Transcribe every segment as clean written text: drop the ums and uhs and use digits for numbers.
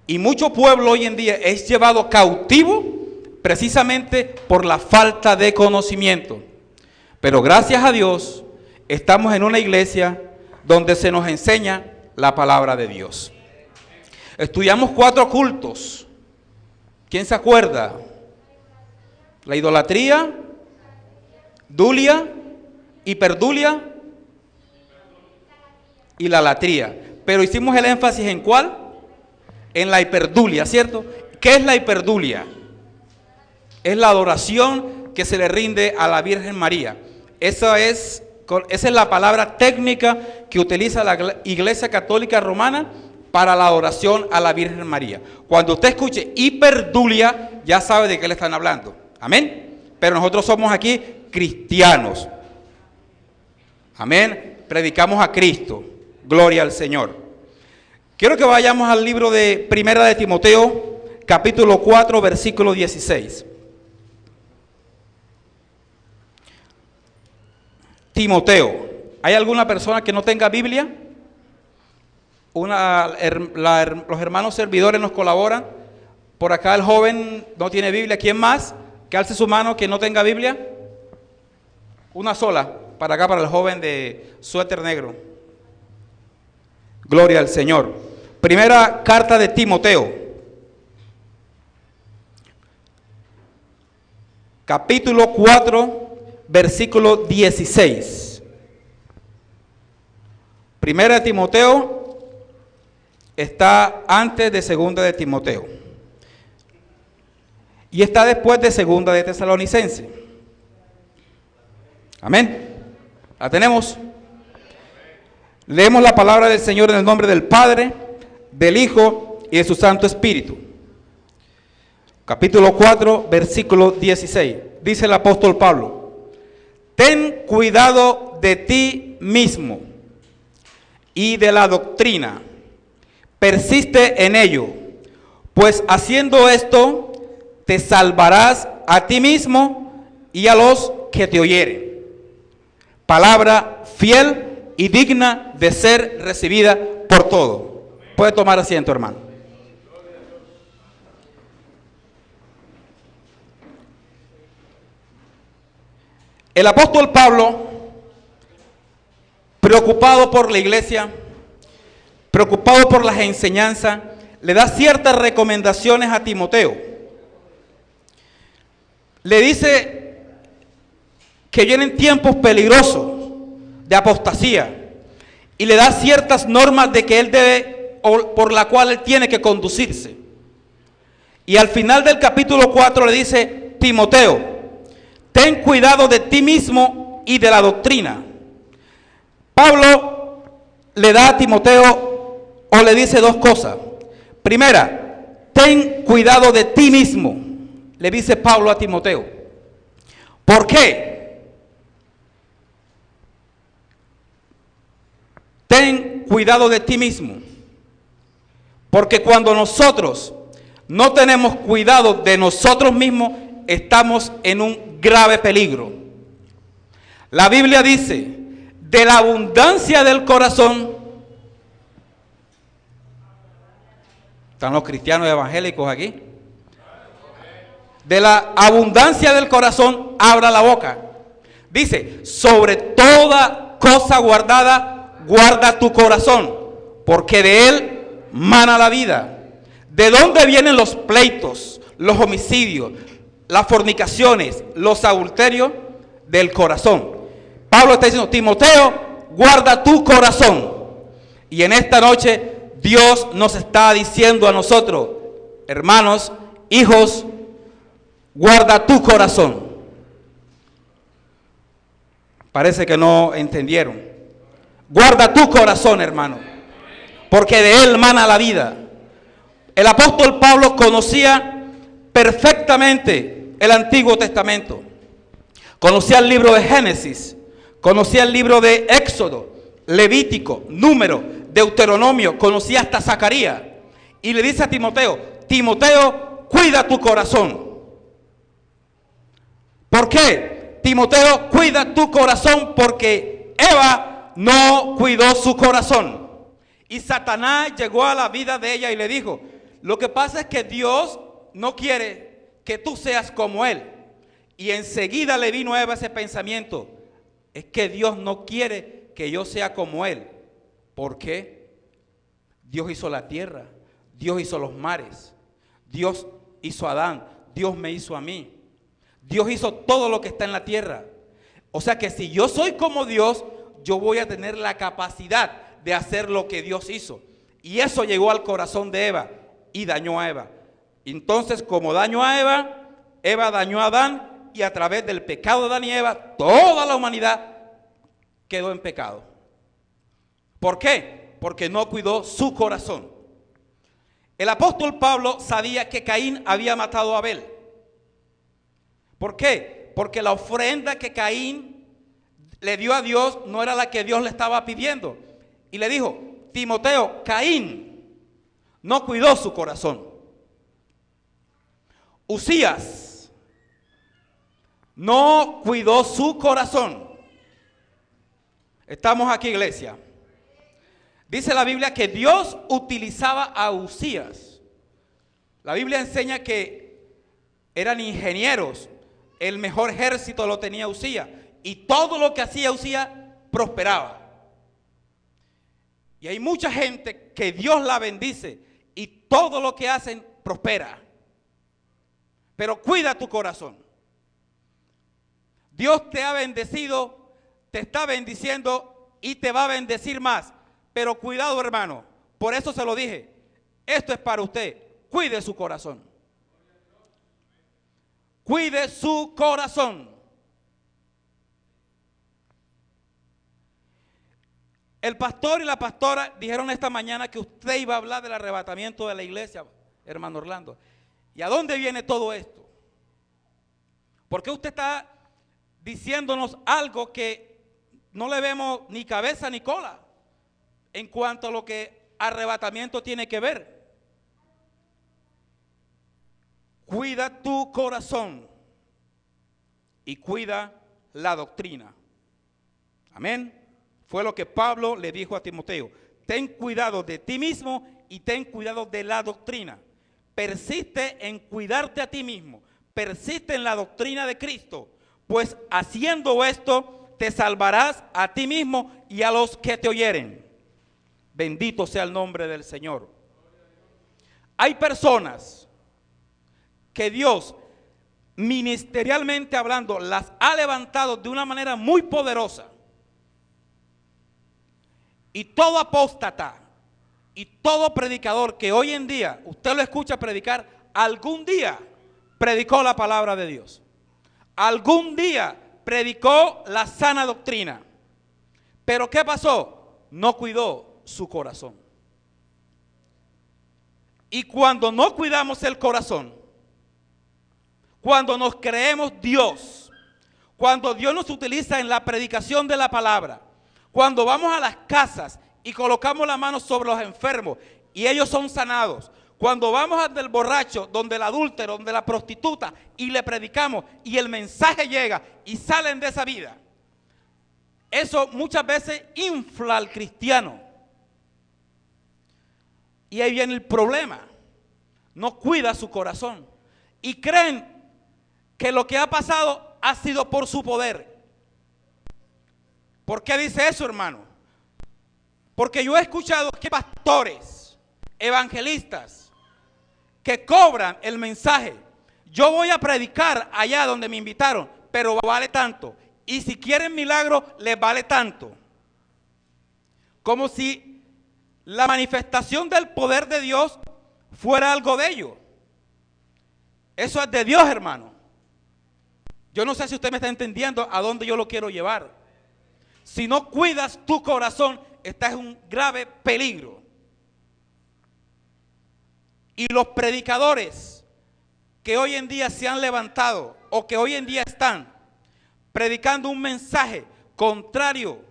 Y mucho pueblo hoy en día es llevado cautivo precisamente por la falta de conocimiento. Pero gracias a Dios estamos en una iglesia donde se nos enseña la palabra de Dios. Estudiamos 4 cultos. ¿Quién se acuerda? La idolatría, dulia, hiperdulia y la latría. Pero hicimos el énfasis ¿en cuál? En la hiperdulia, ¿cierto? ¿Qué es la hiperdulia? Es la adoración que se le rinde a la Virgen María. Esa es la palabra técnica que utiliza la Iglesia Católica Romana para la adoración a la Virgen María. Cuando usted escuche hiperdulia, ya sabe de qué le están hablando. Amén. Pero nosotros somos aquí cristianos. Amén. Predicamos a Cristo. Gloria al Señor. Quiero que vayamos al libro de Primera de Timoteo, capítulo 4, versículo 16. Timoteo. ¿Hay alguna persona que no tenga Biblia? Los hermanos servidores nos colaboran. Por acá el joven no tiene Biblia. ¿Quién más? Que alce su mano que no tenga Biblia. Una sola. Para acá, para el joven de suéter negro. Gloria al Señor. Primera carta de Timoteo. Capítulo 4, versículo 16. Primera de Timoteo está antes de segunda de Timoteo. Y está después de segunda de Tesalonicense. Amén. ¿La tenemos? Leemos la palabra del Señor en el nombre del Padre, del Hijo y de su Santo Espíritu. Capítulo 4, versículo 16. Dice el apóstol Pablo: ten cuidado de ti mismo y de la doctrina. Persiste en ello, pues haciendo esto te salvarás a ti mismo y a los que te oyeren. Palabra fiel y digna de ser recibida por todo. Puede tomar asiento, hermano. El apóstol Pablo, preocupado por la iglesia, preocupado por las enseñanzas, le da ciertas recomendaciones a Timoteo. Le dice que vienen tiempos peligrosos de apostasía y le da ciertas normas de que él debe, o por la cual él tiene que conducirse. Y al final del capítulo 4 le dice: Timoteo, ten cuidado de ti mismo y de la doctrina. Pablo le da a Timoteo, o le dice 2 cosas. Primera, ten cuidado de ti mismo, le dice Pablo a Timoteo. ¿Por qué? Ten cuidado de ti mismo. Porque cuando nosotros no tenemos cuidado de nosotros mismos, estamos en un grave peligro. La Biblia dice: de la abundancia del corazón. ¿Están los cristianos evangélicos aquí? De la abundancia del corazón abra la boca. Dice: sobre toda cosa guardada, guarda tu corazón, porque de él mana la vida. ¿De dónde vienen los pleitos, los homicidios, las fornicaciones, los adulterios? Del corazón. Pablo está diciendo: Timoteo, guarda tu corazón. Y en esta noche Dios nos está diciendo a nosotros, hermanos, hijos, guarda tu corazón. Parece que no entendieron. Guarda tu corazón, hermano, porque de él mana la vida. El apóstol Pablo conocía perfectamente el Antiguo Testamento. Conocía el libro de Génesis, conocía el libro de Éxodo, Levítico, Número, Deuteronomio, conocía hasta Zacarías. Y le dice a Timoteo: Timoteo, cuida tu corazón. ¿Por qué? Timoteo, cuida tu corazón, porque Eva no cuidó su corazón. Y Satanás llegó a la vida de ella y le dijo: Lo que pasa es que Dios no quiere que tú seas como Él. Y enseguida le vino a Eva ese pensamiento. Es que Dios no quiere que yo sea como Él. ¿Por qué? Dios hizo la tierra, Dios hizo los mares, Dios hizo a Adán, Dios me hizo a mí. Dios hizo todo lo que está en la tierra. O sea que si yo soy como Dios, yo voy a tener la capacidad de hacer lo que Dios hizo. Y eso llegó al corazón de Eva y dañó a Eva. Entonces, como dañó a Eva, Eva dañó a Adán, y a través del pecado de Adán y Eva, toda la humanidad quedó en pecado. ¿Por qué? Porque no cuidó su corazón. El apóstol Pablo sabía que Caín había matado a Abel. ¿Por qué? Porque la ofrenda que Caín le dio a Dios no era la que Dios le estaba pidiendo. Y le dijo: Timoteo, Caín no cuidó su corazón. Usías no cuidó su corazón. Estamos aquí, iglesia. Dice la Biblia que Dios utilizaba a Usías. La Biblia enseña que eran ingenieros. El mejor ejército lo tenía Usías. Y todo lo que hacía Usías prosperaba. Y hay mucha gente que Dios la bendice y todo lo que hacen prospera. Pero cuida tu corazón. Dios te ha bendecido, te está bendiciendo y te va a bendecir más. Pero cuidado, hermano. Por eso se lo dije. Esto es para usted. Cuide su corazón. Cuide su corazón. El pastor y la pastora dijeron esta mañana que usted iba a hablar del arrebatamiento de la iglesia, hermano Orlando. ¿Y a dónde viene todo esto? ¿Por qué usted está diciéndonos algo que no le vemos ni cabeza ni cola en cuanto a lo que arrebatamiento tiene que ver? Cuida tu corazón y cuida la doctrina. Amén. Fue lo que Pablo le dijo a Timoteo. Ten cuidado de ti mismo y ten cuidado de la doctrina. Persiste en cuidarte a ti mismo. Persiste en la doctrina de Cristo. Pues haciendo esto te salvarás a ti mismo y a los que te oyeren. Bendito sea el nombre del Señor. Hay personas que Dios, ministerialmente hablando, las ha levantado de una manera muy poderosa. Y todo apóstata y todo predicador que hoy en día usted lo escucha predicar, algún día predicó la palabra de Dios. Algún día predicó la sana doctrina. Pero ¿qué pasó? No cuidó su corazón. Y cuando no cuidamos el corazón, cuando nos creemos Dios, cuando Dios nos utiliza en la predicación de la palabra, cuando vamos a las casas y colocamos la mano sobre los enfermos y ellos son sanados, cuando vamos al del borracho, donde el adúltero, donde la prostituta y le predicamos y el mensaje llega y salen de esa vida, eso muchas veces infla al cristiano. Y ahí viene el problema. No cuida su corazón. Y creen que lo que ha pasado ha sido por su poder. ¿Por qué dice eso, hermano? Porque yo he escuchado que pastores, evangelistas, que cobran el mensaje. Yo voy a predicar allá donde me invitaron, pero vale tanto. Y si quieren milagro, les vale tanto. Como si la manifestación del poder de Dios fuera algo de ellos. Eso es de Dios, hermano. Yo no sé si usted me está entendiendo a dónde yo lo quiero llevar. Si no cuidas tu corazón, estás en un grave peligro. Y los predicadores que hoy en día se han levantado o que hoy en día están predicando un mensaje contrario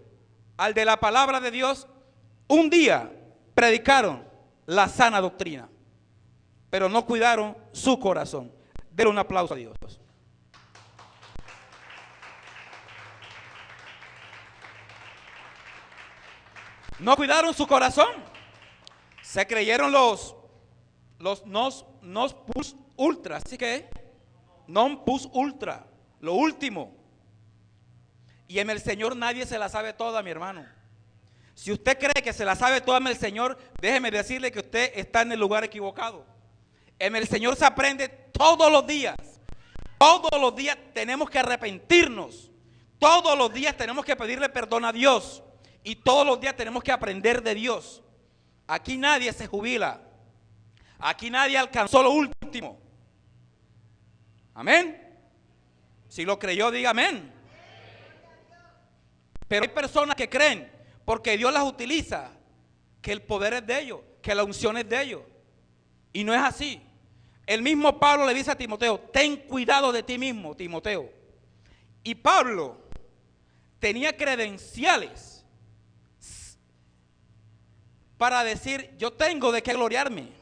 al de la palabra de Dios, un día predicaron la sana doctrina, pero no cuidaron su corazón. Denle un aplauso a Dios. No cuidaron su corazón. Se creyeron los los nos plus ultra, así que non plus ultra, lo último. Y en el Señor nadie se la sabe toda, mi hermano. Si usted cree que se la sabe toda en el Señor, déjeme decirle que usted está en el lugar equivocado. En el Señor se aprende todos los días. Todos los días tenemos que arrepentirnos. Todos los días tenemos que pedirle perdón a Dios. Y todos los días tenemos que aprender de Dios. Aquí nadie se jubila. Aquí nadie alcanzó lo último. Amén. Si lo creyó, diga amén. Pero hay personas que creen, porque Dios las utiliza, que el poder es de ellos, que la unción es de ellos. Y no es así. El mismo Pablo le dice a Timoteo, ten cuidado de ti mismo, Timoteo. Y Pablo tenía credenciales para decir, yo tengo de qué gloriarme.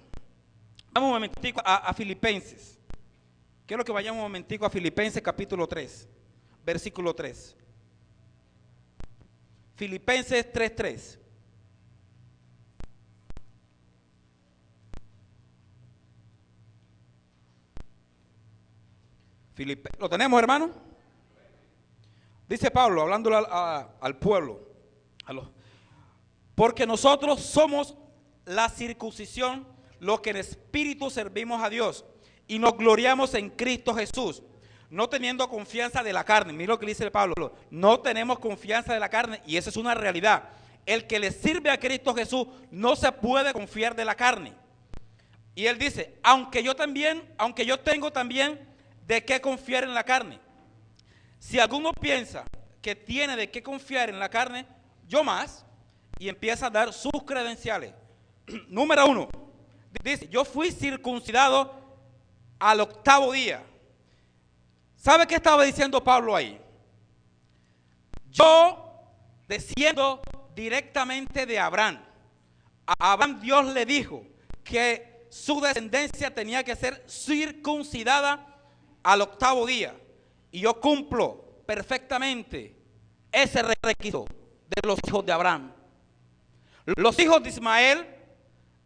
Vamos un momentico a Filipenses. Quiero que vayamos un momentico a Filipenses capítulo 3, versículo 3. Filipenses 3:3. ¿Lo tenemos, hermano? Dice Pablo, hablándole al pueblo, porque nosotros somos la circuncisión, los que en espíritu servimos a Dios y nos gloriamos en Cristo Jesús, no teniendo confianza de la carne. Mira lo que dice Pablo, no tenemos confianza de la carne, y esa es una realidad. El que le sirve a Cristo Jesús no se puede confiar de la carne. Y él dice, aunque yo tengo también de qué confiar en la carne. Si alguno piensa que tiene de qué confiar en la carne, yo más, y empieza a dar sus credenciales. Número 1, dice, yo fui circuncidado al 8º día. ¿Sabe qué estaba diciendo Pablo ahí? Yo desciendo directamente de Abraham. A Abraham Dios le dijo que su descendencia tenía que ser circuncidada al 8º día. Y yo cumplo perfectamente ese requisito de los hijos de Abraham. Los hijos de Ismael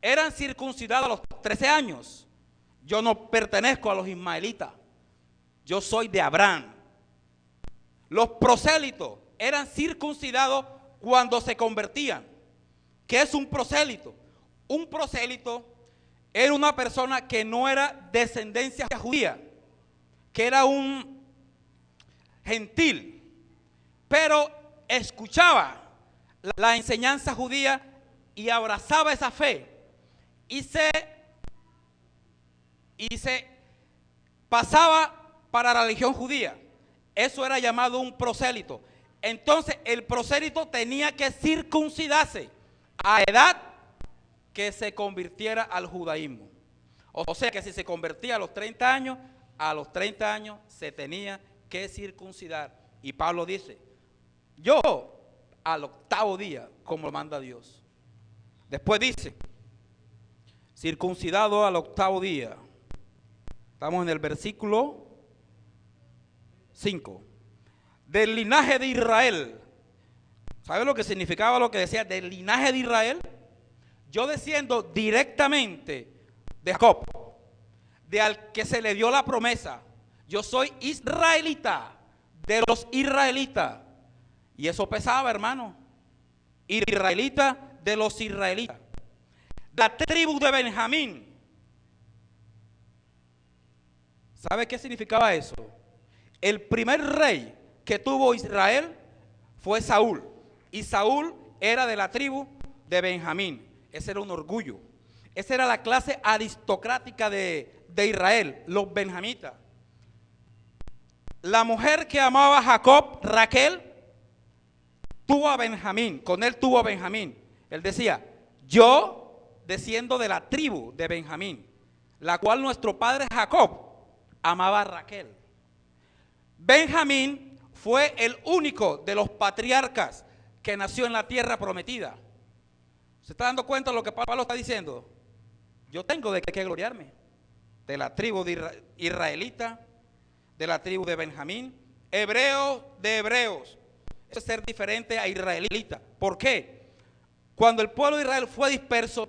eran circuncidados a los 13 años. Yo no pertenezco a los ismaelitas. Yo soy de Abraham. Los prosélitos eran circuncidados cuando se convertían. ¿Qué es un prosélito? Un prosélito era una persona que no era descendencia judía, que era un gentil, pero escuchaba la enseñanza judía y abrazaba esa fe y se pasaba para la religión judía. Eso era llamado un prosélito. Entonces el prosélito tenía que circuncidarse a edad que se convirtiera al judaísmo. O sea que si se convertía a los 30 años se tenía que circuncidar. Y Pablo dice, yo al 8º día, como lo manda Dios. Después dice, circuncidado al 8º día. Estamos en el versículo 5. Del linaje de Israel. ¿Sabe lo que significaba lo que decía del linaje de Israel? Yo desciendo directamente de Jacob, de al que se le dio la promesa. Yo soy israelita, de los israelitas. Y eso pesaba, hermano. Israelita de los israelitas. La tribu de Benjamín. ¿Sabe qué significaba eso? El primer rey que tuvo Israel fue Saúl. Y Saúl era de la tribu de Benjamín. Ese era un orgullo. Esa era la clase aristocrática de Israel, los benjamitas. La mujer que amaba a Jacob, Raquel, tuvo a Benjamín. Con él tuvo a Benjamín. Él decía, yo desciendo de la tribu de Benjamín, la cual nuestro padre Jacob amaba a Raquel. Benjamín fue el único de los patriarcas que nació en la tierra prometida. ¿Se está dando cuenta de lo que Pablo está diciendo? Yo tengo de qué gloriarme. De la tribu de israelita, de la tribu de Benjamín, hebreo de hebreos. Eso es ser diferente a israelita. ¿Por qué? Cuando el pueblo de Israel fue disperso,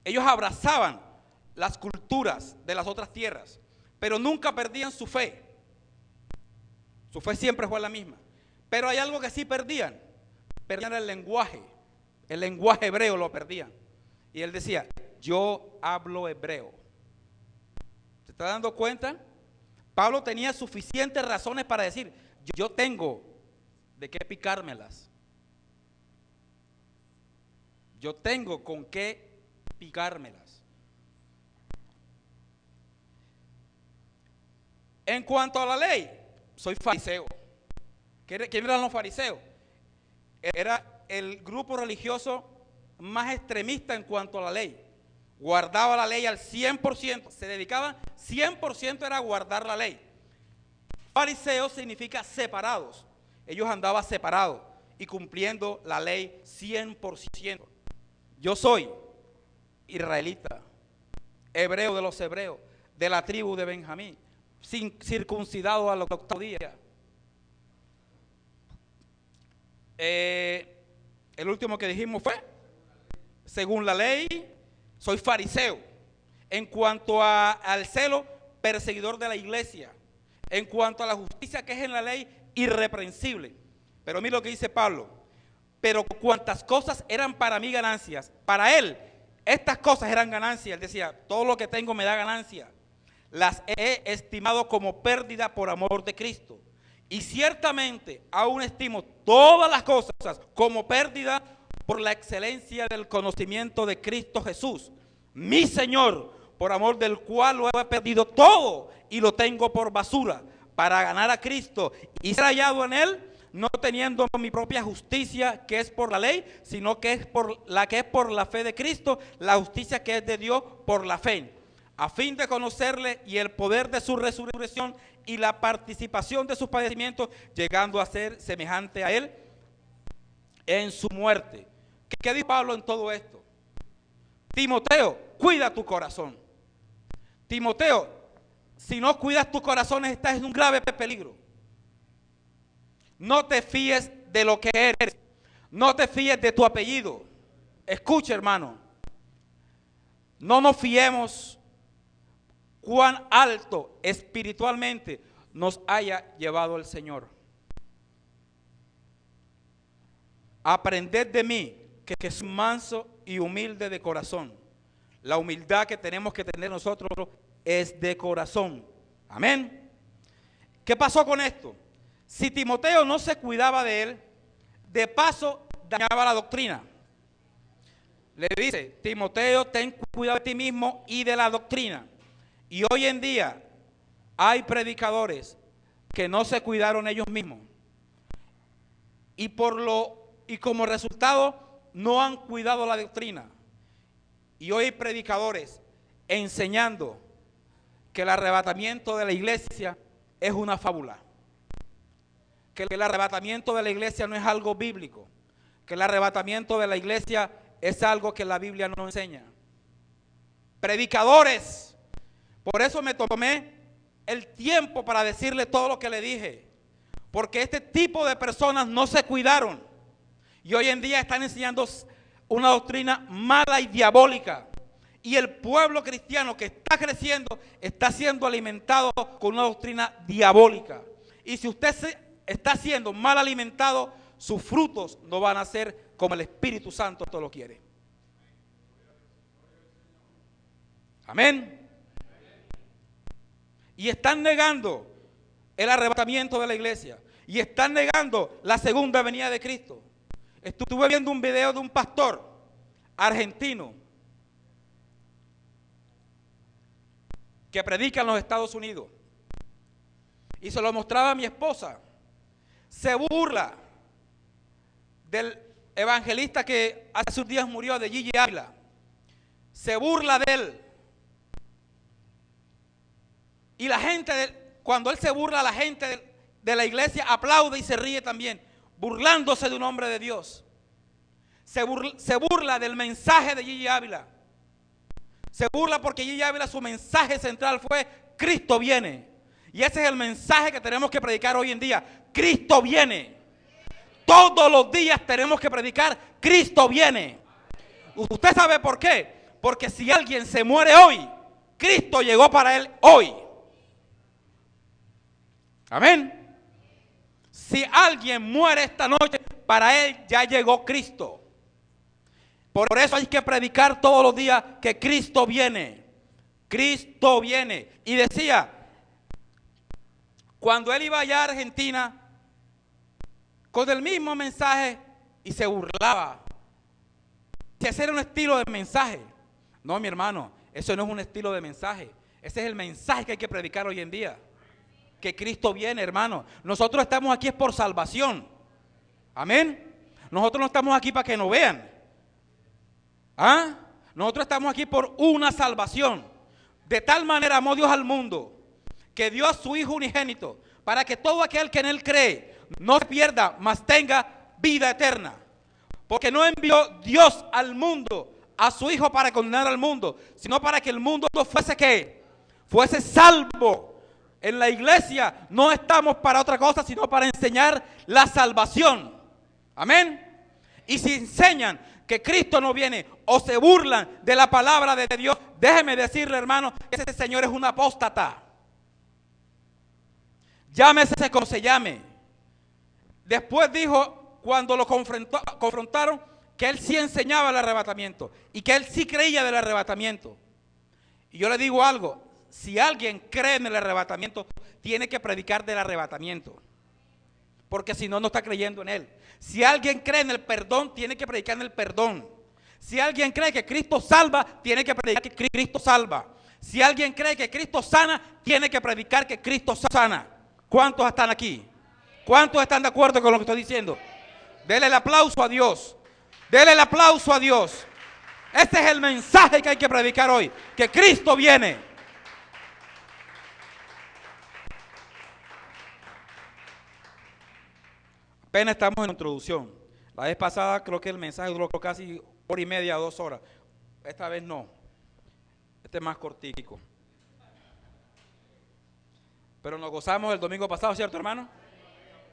ellos abrazaban las culturas de las otras tierras, pero nunca perdían su fe. Su fe siempre fue la misma. Pero hay algo que sí perdían el lenguaje hebreo lo perdían. Y él decía, yo hablo hebreo. ¿Se está dando cuenta? Pablo tenía suficientes razones para decir, yo tengo de qué picármelas. Yo tengo con qué picármelas. En cuanto a la ley, soy fariseo. ¿Quién eran los fariseos? Era el grupo religioso más extremista en cuanto a la ley. Guardaba la ley al 100%, se dedicaba 100% era a guardar la ley. Fariseos significa separados. Ellos andaban separados y cumpliendo la ley 100%. Yo soy israelita, hebreo de los hebreos, de la tribu de Benjamín, circuncidado al octavo día. El último que dijimos fue, según la ley, soy fariseo. En cuanto al celo, perseguidor de la iglesia. En cuanto a la justicia que es en la ley, irreprensible. Pero mira lo que dice Pablo. Pero cuantas cosas eran para mí ganancias, para él, estas cosas eran ganancias. Él decía, todo lo que tengo me da ganancia. Las he estimado como pérdida por amor de Cristo. Y ciertamente aún estimo todas las cosas como pérdida por la excelencia del conocimiento de Cristo Jesús, mi Señor, por amor del cual lo he perdido todo y lo tengo por basura, para ganar a Cristo y ser hallado en Él, no teniendo mi propia justicia que es por la ley, sino que es por la fe de Cristo, la justicia que es de Dios por la fe, a fin de conocerle y el poder de su resurrección y la participación de sus padecimientos, llegando a ser semejante a Él en su muerte. ¿Qué dice Pablo en todo esto? Timoteo, cuida tu corazón. Timoteo, si no cuidas tu corazón, estás en un grave peligro. No te fíes de lo que eres. No te fíes de tu apellido. Escucha, hermano. No nos fiemos cuán alto espiritualmente nos haya llevado el Señor. Aprended de mí, que soy manso y humilde de corazón. La humildad que tenemos que tener nosotros es de corazón. Amén. ¿Qué pasó con esto? Si Timoteo no se cuidaba de él, de paso dañaba la doctrina. Le dice, Timoteo, ten cuidado de ti mismo y de la doctrina. Y hoy en día hay predicadores que no se cuidaron ellos mismos. Y como resultado no han cuidado la doctrina. Y hoy hay predicadores enseñando que el arrebatamiento de la iglesia es una fábula. Que el arrebatamiento de la iglesia no es algo bíblico. Que el arrebatamiento de la iglesia es algo que la Biblia no enseña. Predicadores. Por eso me tomé el tiempo para decirle todo lo que le dije. Porque este tipo de personas no se cuidaron. Y hoy en día están enseñando una doctrina mala y diabólica. Y el pueblo cristiano que está creciendo está siendo alimentado con una doctrina diabólica. Y si usted está siendo mal alimentado, sus frutos no van a ser como el Espíritu Santo todo lo quiere. Amén. Y están negando el arrebatamiento de la iglesia. Y están negando la segunda venida de Cristo. Estuve viendo un video de un pastor argentino que predica en los Estados Unidos. Y se lo mostraba a mi esposa. Se burla del evangelista que hace unos días murió, de Gigi Ávila. Se burla de él. Y la gente, cuando él se burla, la gente de la iglesia aplaude y se ríe también, burlándose de un hombre de Dios. Se burla del mensaje de Gigi Ávila. Se burla porque Gigi Ávila, su mensaje central fue Cristo viene. Y ese es el mensaje que tenemos que predicar hoy en día. Cristo viene. Todos los días tenemos que predicar Cristo viene. ¿Usted sabe por qué? Porque si alguien se muere hoy, Cristo llegó para él hoy. Amén. Si alguien muere esta noche, para él ya llegó Cristo. Por eso hay que predicar todos los días que Cristo viene. Cristo viene. Y decía, cuando él iba allá a Argentina, con el mismo mensaje, y se burlaba. Ese era un estilo de mensaje. No, mi hermano, eso no es un estilo de mensaje. Ese es el mensaje que hay que predicar hoy en día. Que Cristo viene, hermano. Nosotros estamos aquí es por salvación. Amén. Nosotros no estamos aquí para que nos vean. ¿Ah? Nosotros estamos aquí por una salvación. De tal manera amó Dios al mundo, que dio a su Hijo unigénito, para que todo aquel que en él cree no se pierda, mas tenga vida eterna. Porque no envió Dios al mundo a su Hijo para condenar al mundo, sino para que el mundo fuese ¿qué? Fuese salvo. En la iglesia no estamos para otra cosa, sino para enseñar la salvación. Amén. Y si enseñan que Cristo no viene o se burlan de la palabra de Dios, déjeme decirle, hermano, que ese señor es un apóstata. Llámese como se llame. Después dijo, cuando lo confrontaron, que él sí enseñaba el arrebatamiento y que él sí creía del arrebatamiento. Y yo le digo algo, si alguien cree en el arrebatamiento, tiene que predicar del arrebatamiento, porque si no, no está creyendo en él. Si alguien cree en el perdón, tiene que predicar en el perdón. Si alguien cree que Cristo salva, tiene que predicar que Cristo salva. Si alguien cree que Cristo sana, tiene que predicar que Cristo sana. ¿Cuántos están aquí? ¿Cuántos están de acuerdo con lo que estoy diciendo? Dele el aplauso a Dios. Dele el aplauso a Dios. Este es el mensaje que hay que predicar hoy, que Cristo viene. Apenas estamos en la introducción. La vez pasada creo que el mensaje duró casi 1:30, 2 horas. Esta vez no. Este es más cortico. Pero nos gozamos el domingo pasado, ¿cierto, hermano?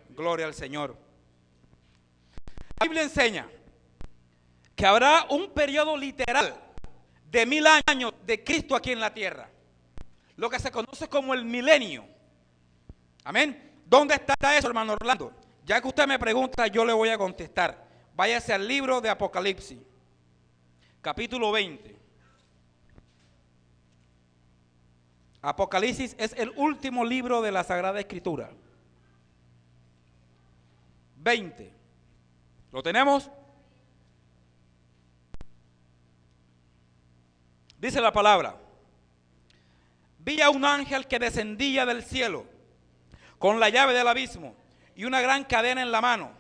Gloria al Señor. La Biblia enseña que habrá un periodo literal de 1000 años de Cristo aquí en la tierra. Lo que se conoce como el milenio. Amén. ¿Dónde está eso, hermano Orlando? Ya que usted me pregunta, yo le voy a contestar. Váyase al libro de Apocalipsis, capítulo 20. Apocalipsis es el último libro de la Sagrada Escritura. 20. ¿Lo tenemos? Dice la palabra: vi a un ángel que descendía del cielo con la llave del abismo y una gran cadena en la mano,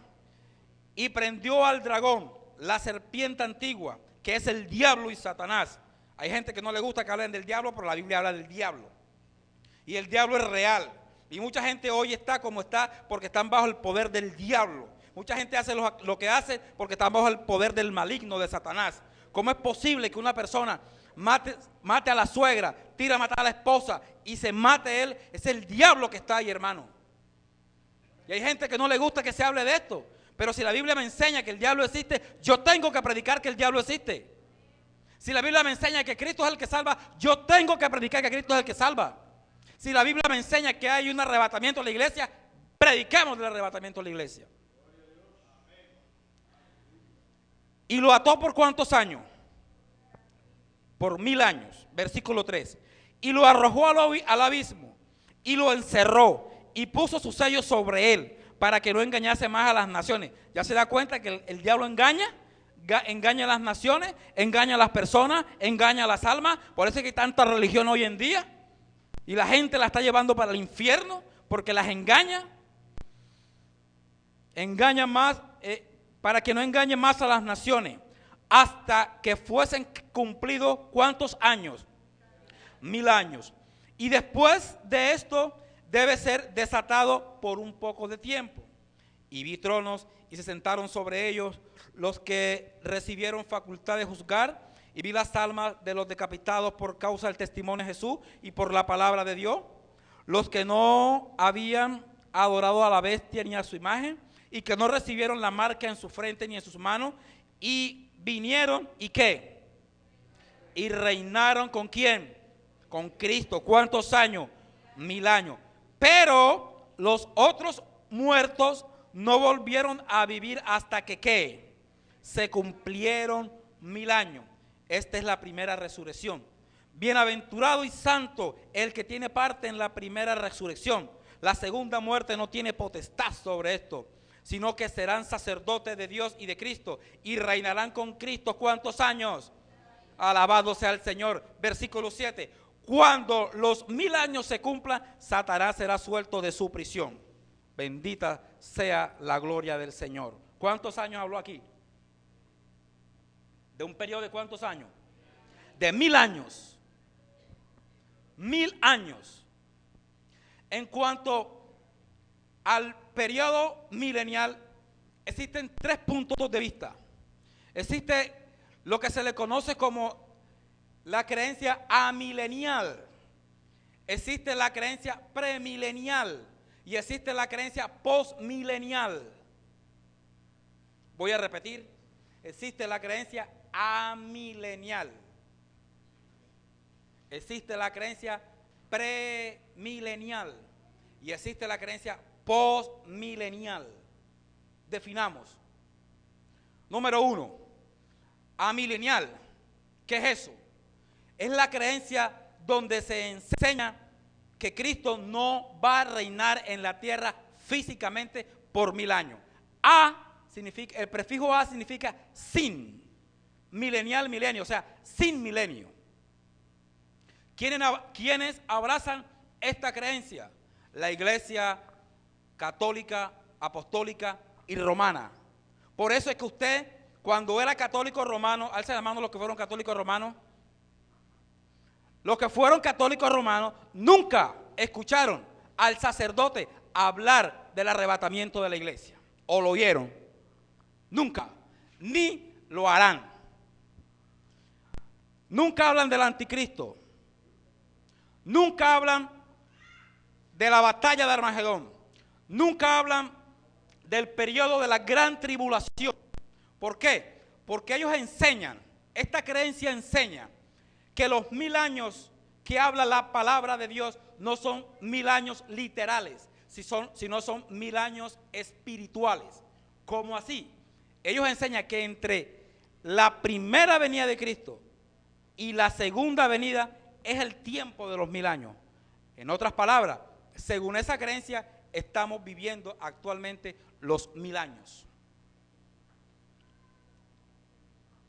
y prendió al dragón, la serpiente antigua, que es el diablo y Satanás. Hay gente que no le gusta que hablen del diablo, pero la Biblia habla del diablo. Y el diablo es real. Y mucha gente hoy está como está porque están bajo el poder del diablo. Mucha gente hace lo que hace porque están bajo el poder del maligno, de Satanás. ¿Cómo es posible que una persona mate a la suegra, tira a matar a la esposa y se mate él? Es el diablo que está ahí, hermano. Y hay gente que no le gusta que se hable de esto. Pero si la Biblia me enseña que el diablo existe, yo tengo que predicar que el diablo existe. Si la Biblia me enseña que Cristo es el que salva, yo tengo que predicar que Cristo es el que salva. Si la Biblia me enseña que hay un arrebatamiento en la iglesia, prediquemos del arrebatamiento en la iglesia. ¿Y lo ató por cuántos años? Por 1000 años. Versículo 3. Y lo arrojó al abismo y lo encerró y puso sus sellos sobre él para que no engañase más a las naciones. ¿Ya se da cuenta que el diablo engaña a las naciones, engaña a las personas, engaña a las almas? Por eso es que hay tanta religión hoy en día y la gente la está llevando para el infierno porque las engaña. Engaña más, para que no engañen más a las naciones, hasta que fuesen cumplidos ¿cuántos años? 1000 años. Y después de esto debe ser desatado por un poco de tiempo. Y vi tronos y se sentaron sobre ellos los que recibieron facultad de juzgar, y vi las almas de los decapitados por causa del testimonio de Jesús y por la palabra de Dios, los que no habían adorado a la bestia ni a su imagen, y que no recibieron la marca en su frente ni en sus manos, y vinieron, ¿y qué? Y reinaron ¿con quién? Con Cristo. ¿Cuántos años? 1000 años. Pero los otros muertos no volvieron a vivir hasta que ¿qué? Se cumplieron 1000 años. Esta es la primera resurrección. Bienaventurado y santo el que tiene parte en la primera resurrección. La segunda muerte no tiene potestad sobre esto, sino que serán sacerdotes de Dios y de Cristo y reinarán con Cristo. ¿Cuántos años? Alabado sea el Señor. Versículo 7. Cuando los 1000 años se cumplan, Satanás será suelto de su prisión. Bendita sea la gloria del Señor. ¿Cuántos años habló aquí? ¿De un periodo de cuántos años? De 1000 años. 1000 años. En cuanto al periodo milenial, existen 3 puntos de vista. Existe lo que se le conoce como la creencia amilenial, existe la creencia premilenial y existe la creencia postmilenial. Voy a repetir, existe la creencia amilenial, existe la creencia premilenial y existe la creencia postmilenial. Definamos. Número 1, amilenial. ¿Qué es eso? Es la creencia donde se enseña que Cristo no va a reinar en la tierra físicamente por 1000 años. Significa, el prefijo A significa sin, milenial, milenio, o sea, sin milenio. ¿Quiénes abrazan esta creencia? La Iglesia católica, apostólica y romana. Por eso es que usted, cuando era católico romano, alza la mano los que fueron católicos romanos. Los que fueron católicos romanos nunca escucharon al sacerdote hablar del arrebatamiento de la iglesia. ¿O lo oyeron? Nunca. Ni lo harán. Nunca hablan del anticristo. Nunca hablan de la batalla de Armagedón. Nunca hablan del periodo de la gran tribulación. ¿Por qué? Porque ellos enseñan, esta creencia enseña que los 1000 años que habla la palabra de Dios no son 1000 años literales, sino son 1000 años espirituales. ¿Cómo así? Ellos enseñan que entre la primera venida de Cristo y la segunda venida es el tiempo de los 1000 años. En otras palabras, según esa creencia, estamos viviendo actualmente los 1000 años.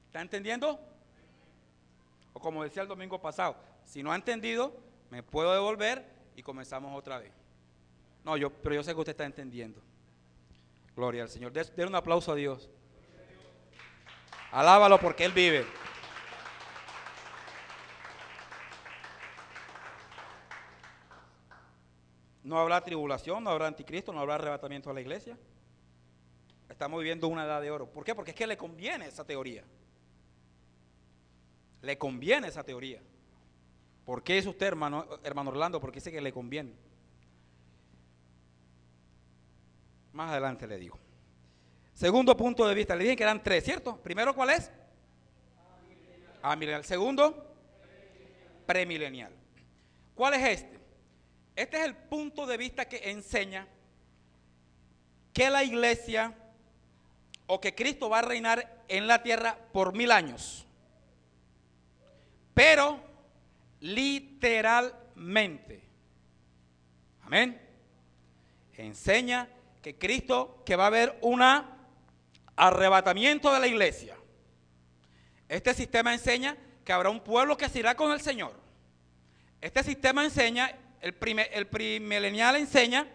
¿Está entendiendo? O como decía el domingo pasado, si no ha entendido, me puedo devolver y comenzamos otra vez. No, pero yo sé que usted está entendiendo. Gloria al Señor. Den un aplauso a Dios. Alábalo porque Él vive. No habrá tribulación, no habrá anticristo, no habrá arrebatamiento de la iglesia. Estamos viviendo una edad de oro. ¿Por qué? Porque es que le conviene esa teoría. Le conviene esa teoría. ¿Por qué es usted, hermano Orlando? Porque dice que le conviene. Más adelante le digo. Segundo punto de vista, le dije que eran 3, ¿cierto? Primero, ¿cuál es? Amilenial. Segundo, premilenial. ¿Cuál es este? Este es el punto de vista que enseña que la iglesia o que Cristo va a reinar en la tierra por 1000 años. Pero literalmente. Amén. Enseña que Cristo, que va a haber un arrebatamiento de la iglesia. Este sistema enseña que habrá un pueblo que se irá con el Señor. Este sistema enseña, el premilenial enseña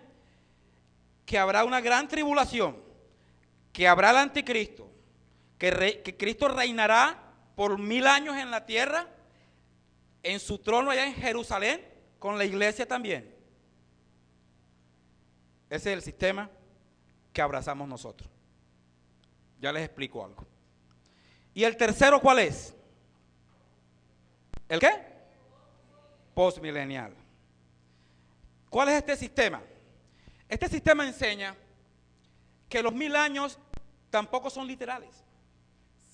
que habrá una gran tribulación, que habrá el anticristo, que Cristo reinará por 1000 años en la tierra, en su trono allá en Jerusalén, con la iglesia también. Ese es el sistema que abrazamos nosotros. Ya les explico algo. ¿Y el tercero cuál es? ¿El qué? Postmilenial. ¿Cuál es este sistema? Este sistema enseña que los 1000 años tampoco son literales,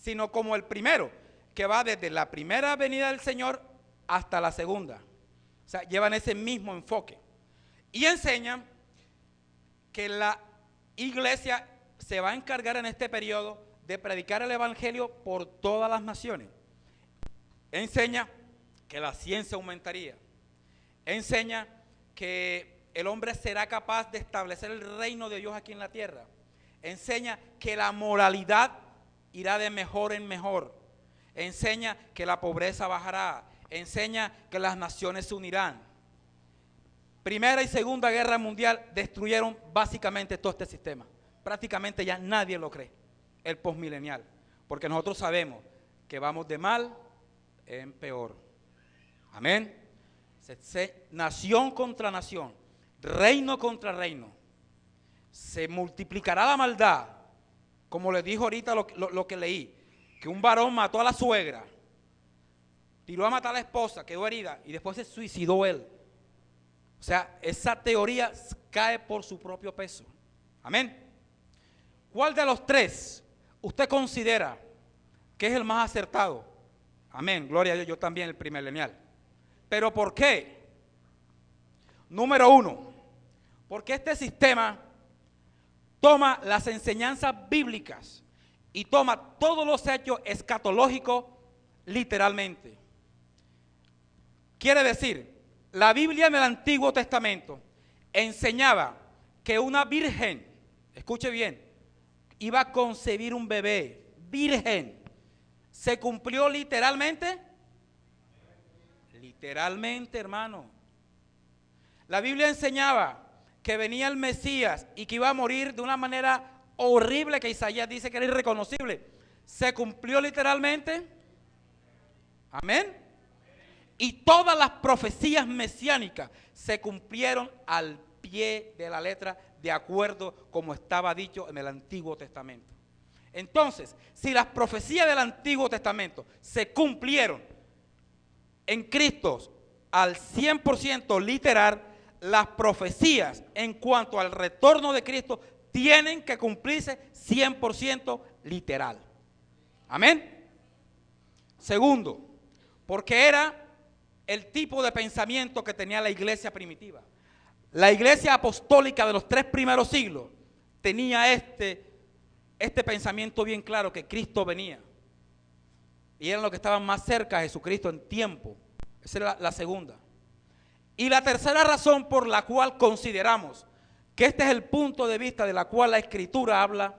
sino como el primero, que va desde la primera venida del Señor hasta la segunda. O sea, llevan ese mismo enfoque. Y enseñan que la iglesia se va a encargar en este periodo de predicar el evangelio por todas las naciones. Enseña que la ciencia aumentaría. Enseña que el hombre será capaz de establecer el reino de Dios aquí en la tierra. Enseña que la moralidad irá de mejor en mejor. Enseña que la pobreza bajará. Enseña que las naciones se unirán. Primera y Segunda Guerra Mundial destruyeron básicamente todo este sistema. Prácticamente ya nadie lo cree, el postmilenial, porque nosotros sabemos que vamos de mal en peor. Amén. Nación contra nación, reino contra reino. Se multiplicará la maldad, como les dijo ahorita lo que leí, que un varón mató a la suegra, tiró a matar a la esposa, quedó herida y después se suicidó él. O sea, esa teoría cae por su propio peso. Amén. ¿Cuál de los tres usted considera que es el más acertado? Amén, gloria a Dios, yo también el premilenial. ¿Pero por qué? Número uno, porque este sistema toma las enseñanzas bíblicas y toma todos los hechos escatológicos literalmente. Quiere decir, la Biblia en el Antiguo Testamento enseñaba que una virgen, escuche bien, iba a concebir un bebé, virgen. ¿Se cumplió literalmente? Literalmente, hermano. La Biblia enseñaba que venía el Mesías y que iba a morir de una manera horrible que Isaías dice que era irreconocible. ¿Se cumplió literalmente? Amén. Y todas las profecías mesiánicas se cumplieron al pie de la letra, de acuerdo como estaba dicho en el Antiguo Testamento. Entonces, si las profecías del Antiguo Testamento se cumplieron en Cristo al 100% literal, las profecías en cuanto al retorno de Cristo tienen que cumplirse 100% literal. Amén. Segundo, porque era el tipo de pensamiento que tenía la iglesia primitiva. La iglesia apostólica de los 3 primeros siglos tenía este pensamiento bien claro, que Cristo venía. Y eran los que estaban más cerca de Jesucristo en tiempo. Esa era la segunda. Y la tercera razón por la cual consideramos que este es el punto de vista de la cual la Escritura habla,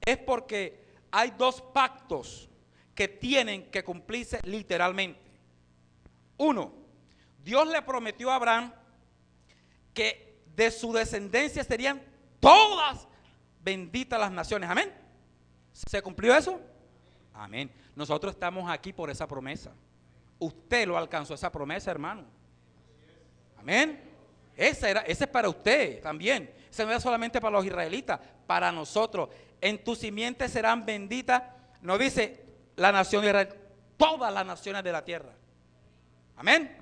es porque hay 2 pactos que tienen que cumplirse literalmente. Uno, Dios le prometió a Abraham que de su descendencia serían todas benditas las naciones. Amén. ¿Se cumplió eso? Amén. Nosotros estamos aquí por esa promesa. Usted lo alcanzó, esa promesa, hermano. Amén. Ese es para usted también. Ese no era solamente para los israelitas, para nosotros. En tu simiente serán benditas, no dice la nación de Israel, todas las naciones de la tierra. Amén.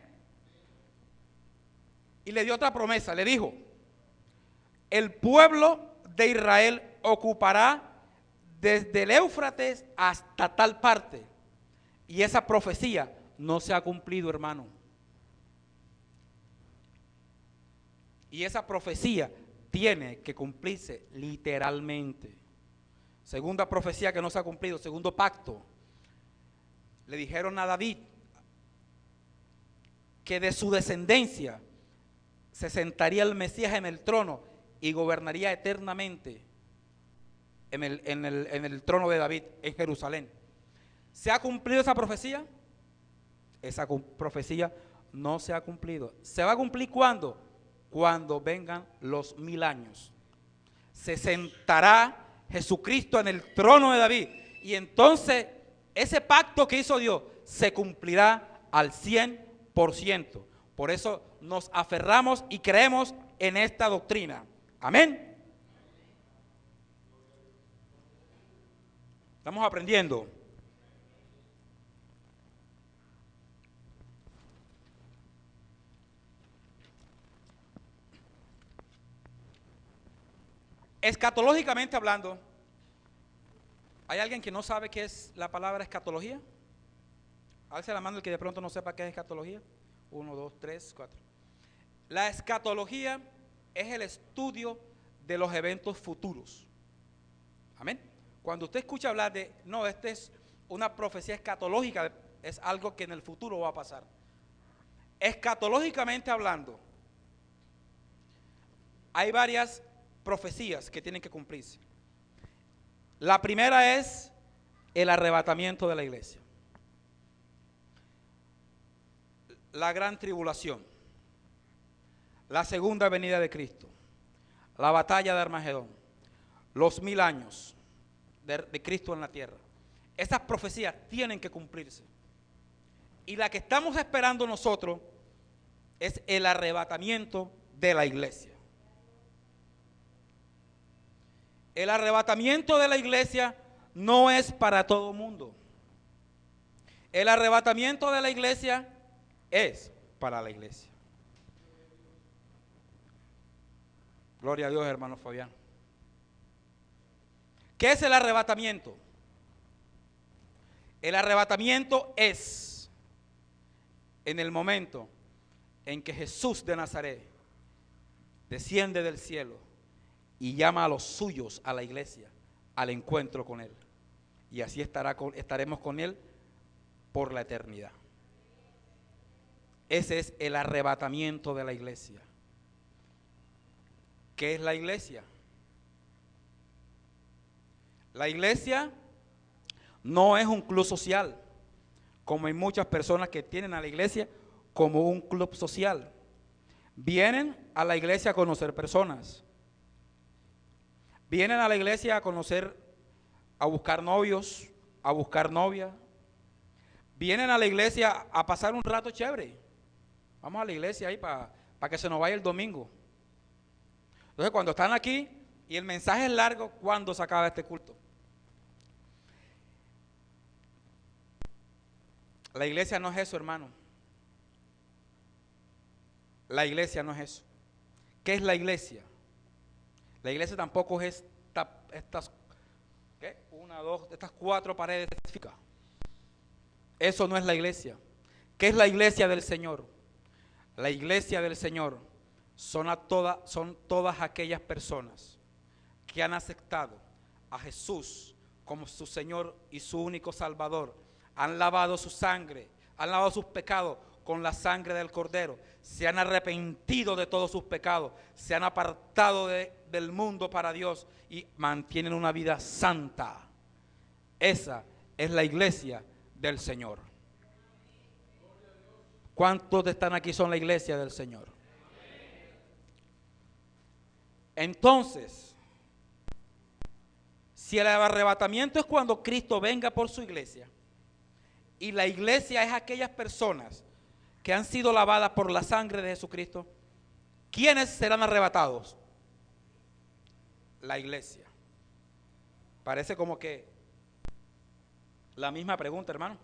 Y le dio otra promesa, le dijo, el pueblo de Israel ocupará desde el Éufrates hasta tal parte. Y esa profecía no se ha cumplido, hermano. Y esa profecía tiene que cumplirse literalmente. Segunda profecía que no se ha cumplido, segundo pacto. Le dijeron a David que de su descendencia se sentaría el Mesías en el trono y gobernaría eternamente en el trono de David en Jerusalén. ¿Se ha cumplido esa profecía? Esa profecía no se ha cumplido. ¿Se va a cumplir cuándo? Cuando vengan los 1000 años. Se sentará Jesucristo en el trono de David y entonces ese pacto que hizo Dios se cumplirá al 100%. Por eso nos aferramos y creemos en esta doctrina. Amén. Estamos aprendiendo. Escatológicamente hablando, ¿hay alguien que no sabe qué es la palabra escatología? Alce la mano el que de pronto no sepa qué es escatología. 1, 2, 3, 4. La escatología es el estudio de los eventos futuros. Amén. Cuando usted escucha hablar de, no, esta es una profecía escatológica, es algo que en el futuro va a pasar. Escatológicamente hablando, hay varias profecías que tienen que cumplirse. La primera es el arrebatamiento de la iglesia. La gran tribulación. La segunda venida de Cristo. La batalla de Armagedón. Los 1000 años de Cristo en la tierra. Esas profecías tienen que cumplirse. Y la que estamos esperando nosotros es el arrebatamiento de la iglesia. El arrebatamiento de la iglesia no es para todo mundo. El arrebatamiento de la iglesia es para la iglesia. Gloria a Dios, hermano Fabián. ¿Qué es el arrebatamiento? El arrebatamiento es en el momento en que Jesús de Nazaret desciende del cielo y llama a los suyos, a la iglesia, al encuentro con Él. Y así estaremos con Él por la eternidad. Ese es el arrebatamiento de la iglesia. ¿Qué es la iglesia? La iglesia no es un club social, como hay muchas personas que tienen a la iglesia como un club social. Vienen a la iglesia a conocer personas. Vienen a la iglesia a conocer, a buscar novios, a buscar novia. Vienen a la iglesia a pasar un rato chévere. Vamos a la iglesia ahí para que se nos vaya el domingo. Entonces, cuando están aquí y el mensaje es largo, ¿cuándo se acaba este culto? La iglesia no es eso, hermano. La iglesia no es eso. ¿Qué es la iglesia? La iglesia tampoco es estas 4 paredes específicas. Eso no es la iglesia. ¿Qué es la iglesia del Señor? La iglesia del Señor son todas aquellas personas que han aceptado a Jesús como su Señor y su único Salvador. Han lavado su sangre, han lavado sus pecados con la sangre del Cordero, se han arrepentido de todos sus pecados, se han apartado del mundo para Dios y mantienen una vida santa. Esa es la iglesia del Señor. ¿Cuántos de están aquí son la iglesia del Señor? Entonces, si el arrebatamiento es cuando Cristo venga por su iglesia, y la iglesia es aquellas personas que han sido lavadas por la sangre de Jesucristo, ¿quiénes serán arrebatados? La iglesia. Parece como que la misma pregunta, hermano.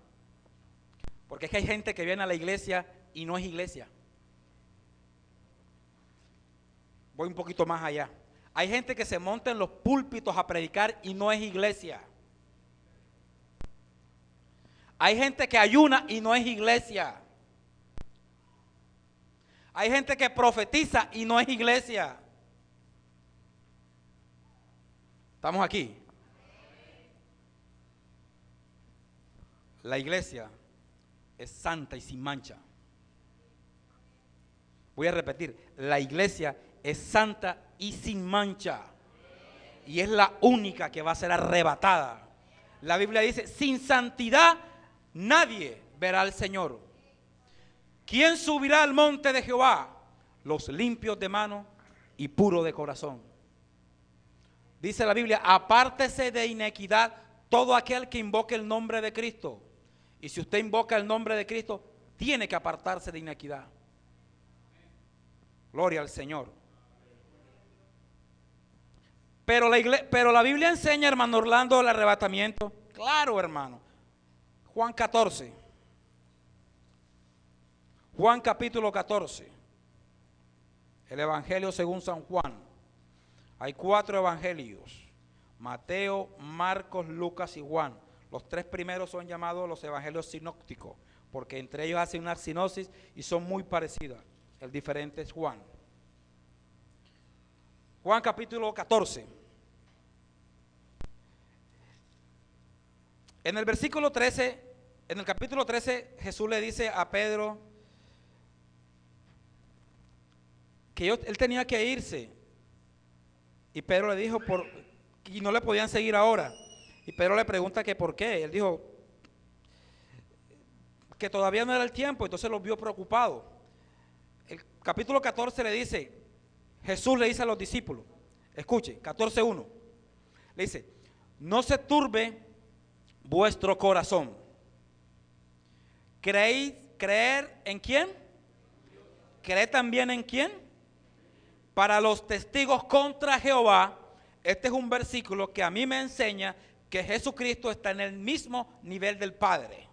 Porque es que hay gente que viene a la iglesia y no es iglesia. Voy un poquito más allá. Hay gente que se monta en los púlpitos a predicar y no es iglesia. Hay gente que ayuna y no es iglesia. Hay gente que profetiza y no es iglesia. ¿Estamos aquí? La iglesia es santa y sin mancha. Voy a repetir, la iglesia es santa y sin mancha. Y es la única que va a ser arrebatada. La Biblia dice, sin santidad nadie verá al Señor. ¿Quién subirá al monte de Jehová? Los limpios de mano y puros de corazón. Dice la Biblia, apártese de iniquidad todo aquel que invoque el nombre de Cristo. Y si usted invoca el nombre de Cristo, tiene que apartarse de iniquidad. Gloria al Señor. Pero la Biblia enseña, hermano Orlando, el arrebatamiento. Claro, hermano. Juan 14. Juan capítulo 14. El Evangelio según San Juan. Hay 4 evangelios. Mateo, Marcos, Lucas y Juan. Los 3 primeros son llamados los evangelios sinópticos. porque entre ellos hacen una sinosis y son muy parecidas. El diferente es Juan. Juan capítulo 14. En el versículo 13, en el capítulo 13, Jesús le dice a Pedro que él tenía que irse. Y Pedro le dijo, y no le podían seguir ahora. Y Pedro le pregunta que por qué. Él dijo que todavía no era el tiempo, entonces lo vio preocupado. El capítulo 14 le dice, Jesús le dice a los discípulos, escuche, 14:1, le dice, no se turbe vuestro corazón. ¿Creer en quién? ¿Creed también en quién? Para los testigos contra Jehová, este es un versículo que a mí me enseña que Jesucristo está en el mismo nivel del Padre.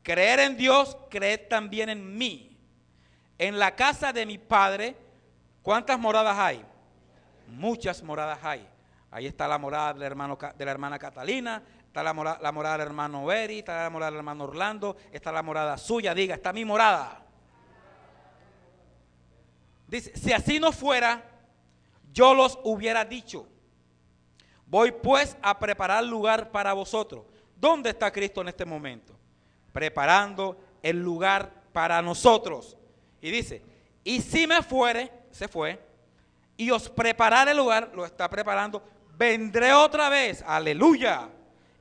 Creer en Dios, creed también en mí. En la casa de mi Padre, ¿cuántas moradas hay? Muchas moradas hay. Ahí está la morada de la hermana Catalina, está la morada del hermano Beri, está la morada del hermano Orlando, está la morada suya, diga, está mi morada. Dice, si así no fuera, yo los hubiera dicho. Voy pues a preparar lugar para vosotros. ¿Dónde está Cristo en este momento? Preparando el lugar para nosotros. Y dice, y si me fuere, se fue, y os prepararé el lugar, lo está preparando, vendré otra vez, aleluya,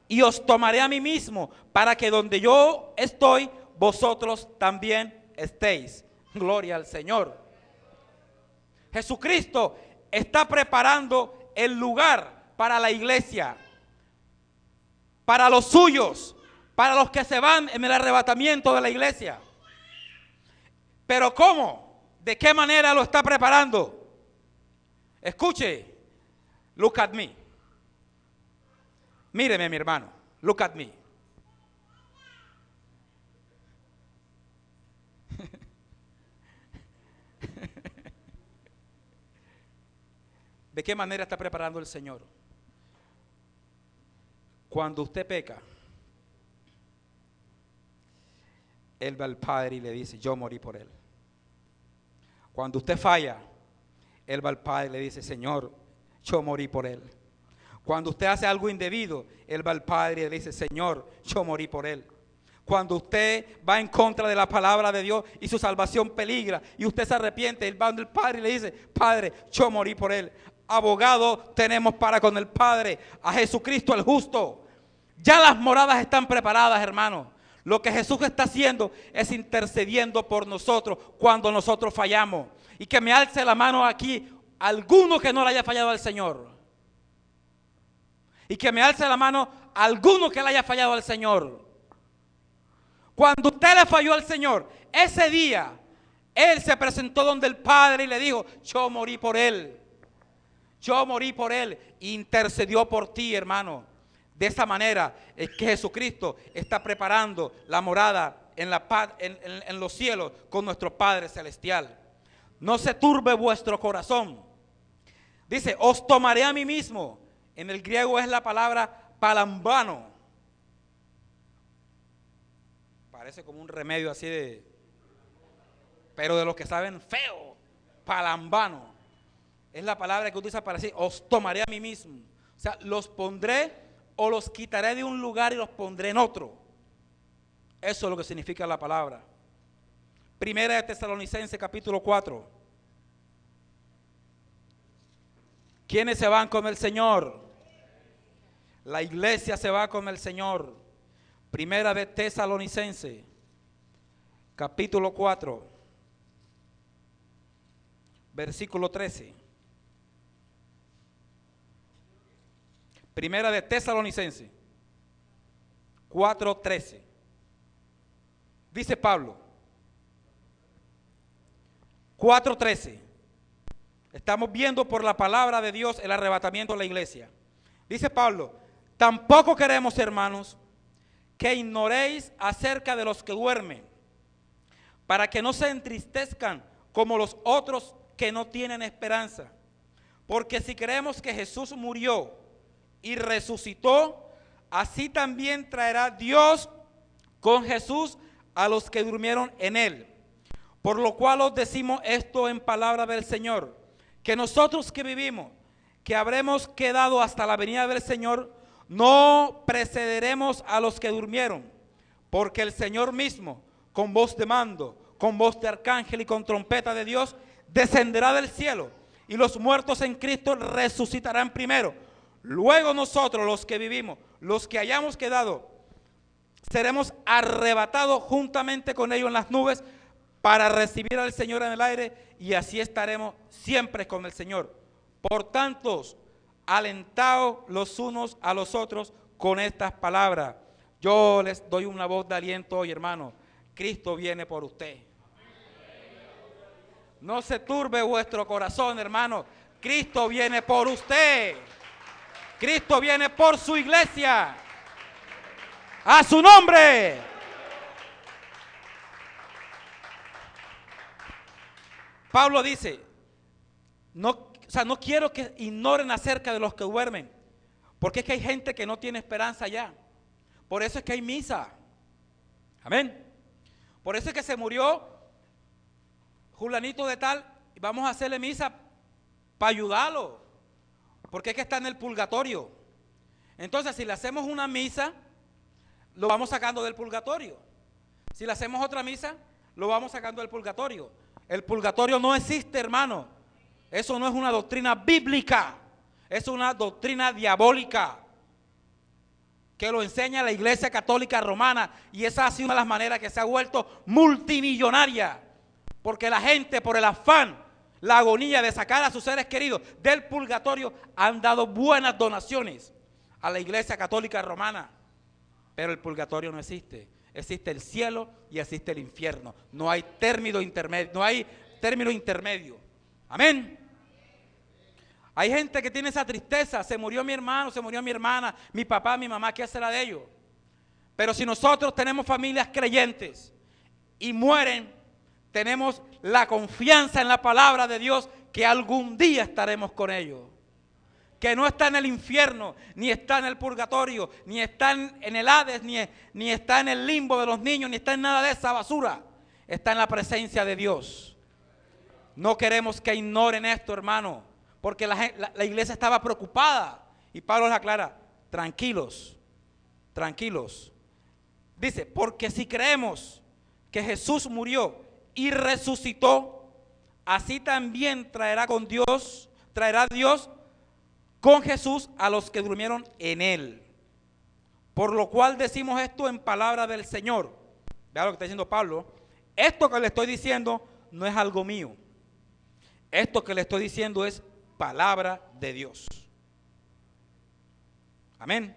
y os tomaré a mí mismo, para que donde yo estoy, vosotros también estéis. Gloria al Señor. Jesucristo está preparando el lugar para la iglesia, para los suyos, para los que se van en el arrebatamiento de la iglesia. Pero ¿cómo? ¿De qué manera lo está preparando? Escuche, look at me. Míreme, mi hermano, look at me. ¿De qué manera está preparando el Señor? Cuando usted peca, Él va al Padre y le dice, yo morí por Él. Cuando usted falla, Él va al Padre y le dice, Señor, yo morí por Él. Cuando usted hace algo indebido, Él va al Padre y le dice, Señor, yo morí por Él. Cuando usted va en contra de la palabra de Dios y su salvación peligra y usted se arrepiente, Él va al Padre y le dice, Padre, yo morí por Él. Abogado tenemos para con el Padre, a Jesucristo el justo. Ya las moradas están preparadas, hermano. Lo que Jesús está haciendo es intercediendo por nosotros cuando nosotros fallamos. Y que me alce la mano aquí alguno que no le haya fallado al Señor. Y que me alce la mano alguno que le haya fallado al Señor. Cuando usted le falló al Señor, ese día Él se presentó donde el Padre y le dijo, yo morí por Él. Yo morí por Él. Intercedió por ti, hermano. De esa manera es que Jesucristo está preparando la morada en los cielos con nuestro Padre Celestial. No se turbe vuestro corazón. Dice, os tomaré a mí mismo. En el griego es la palabra palambano. Parece como un remedio así pero de los que saben feo. Palambano. Es la palabra que utiliza para decir, os tomaré a mí mismo. O sea, los pondré o los quitaré de un lugar y los pondré en otro. Eso es lo que significa la palabra. Primera de Tesalonicenses capítulo 4. ¿Quiénes se van con el Señor? La iglesia se va con el Señor. Primera de Tesalonicenses capítulo 4 versículo 13. Primera de Tesalonicenses 4:13. Dice Pablo, 4:13. Estamos viendo por la palabra de Dios el arrebatamiento de la iglesia. Dice Pablo, tampoco queremos, hermanos, que ignoréis acerca de los que duermen, para que no se entristezcan como los otros que no tienen esperanza. Porque si creemos que Jesús murió y resucitó, así también traerá Dios con Jesús a los que durmieron en él. Por lo cual os decimos esto en palabra del Señor, que nosotros que vivimos, que habremos quedado hasta la venida del Señor, no precederemos a los que durmieron, porque el Señor mismo, con voz de mando, con voz de arcángel y con trompeta de Dios, descenderá del cielo, y los muertos en Cristo resucitarán primero. Luego nosotros, los que vivimos, los que hayamos quedado, seremos arrebatados juntamente con ellos en las nubes para recibir al Señor en el aire, y así estaremos siempre con el Señor. Por tanto, alentaos los unos a los otros con estas palabras. Yo les doy una voz de aliento hoy, hermano. Cristo viene por usted. No se turbe vuestro corazón, hermano. Cristo viene por usted. Cristo viene por su iglesia. ¡A su nombre! Pablo dice, no quiero que ignoren acerca de los que duermen, porque es que hay gente que no tiene esperanza ya. Por eso es que hay misa. Amén. Por eso es que se murió Julanito de tal, y vamos a hacerle misa para ayudarlo, porque es que está en el purgatorio. Entonces, si le hacemos una misa, lo vamos sacando del purgatorio. Si le hacemos otra misa, lo vamos sacando del purgatorio. El purgatorio no existe, hermano. Eso no es una doctrina bíblica, es una doctrina diabólica que lo enseña la Iglesia Católica Romana, y esa ha sido una de las maneras que se ha vuelto multimillonaria, porque la gente, por el afán, la agonía de sacar a sus seres queridos del purgatorio, han dado buenas donaciones a la Iglesia Católica Romana. Pero el purgatorio no existe. Existe el cielo y existe el infierno. No hay término intermedio. No hay término intermedio. Amén. Hay gente que tiene esa tristeza. Se murió mi hermano, se murió mi hermana, mi papá, mi mamá. ¿Qué será de ellos? Pero si nosotros tenemos familias creyentes y mueren, tenemos la confianza en la palabra de Dios que algún día estaremos con ellos. Que no está en el infierno, ni está en el purgatorio, ni está en el Hades, ni está en el limbo de los niños, ni está en nada de esa basura. Está en la presencia de Dios. No queremos que ignoren esto, hermano, porque la iglesia estaba preocupada. Y Pablo les aclara, tranquilos, tranquilos. Dice, porque si creemos que Jesús murió y resucitó, así también traerá Dios con Jesús a los que durmieron en él. Por lo cual decimos esto en palabra del Señor. Vea lo que está diciendo Pablo. Esto que le estoy diciendo no es algo mío. Esto que le estoy diciendo es palabra de Dios. Amén.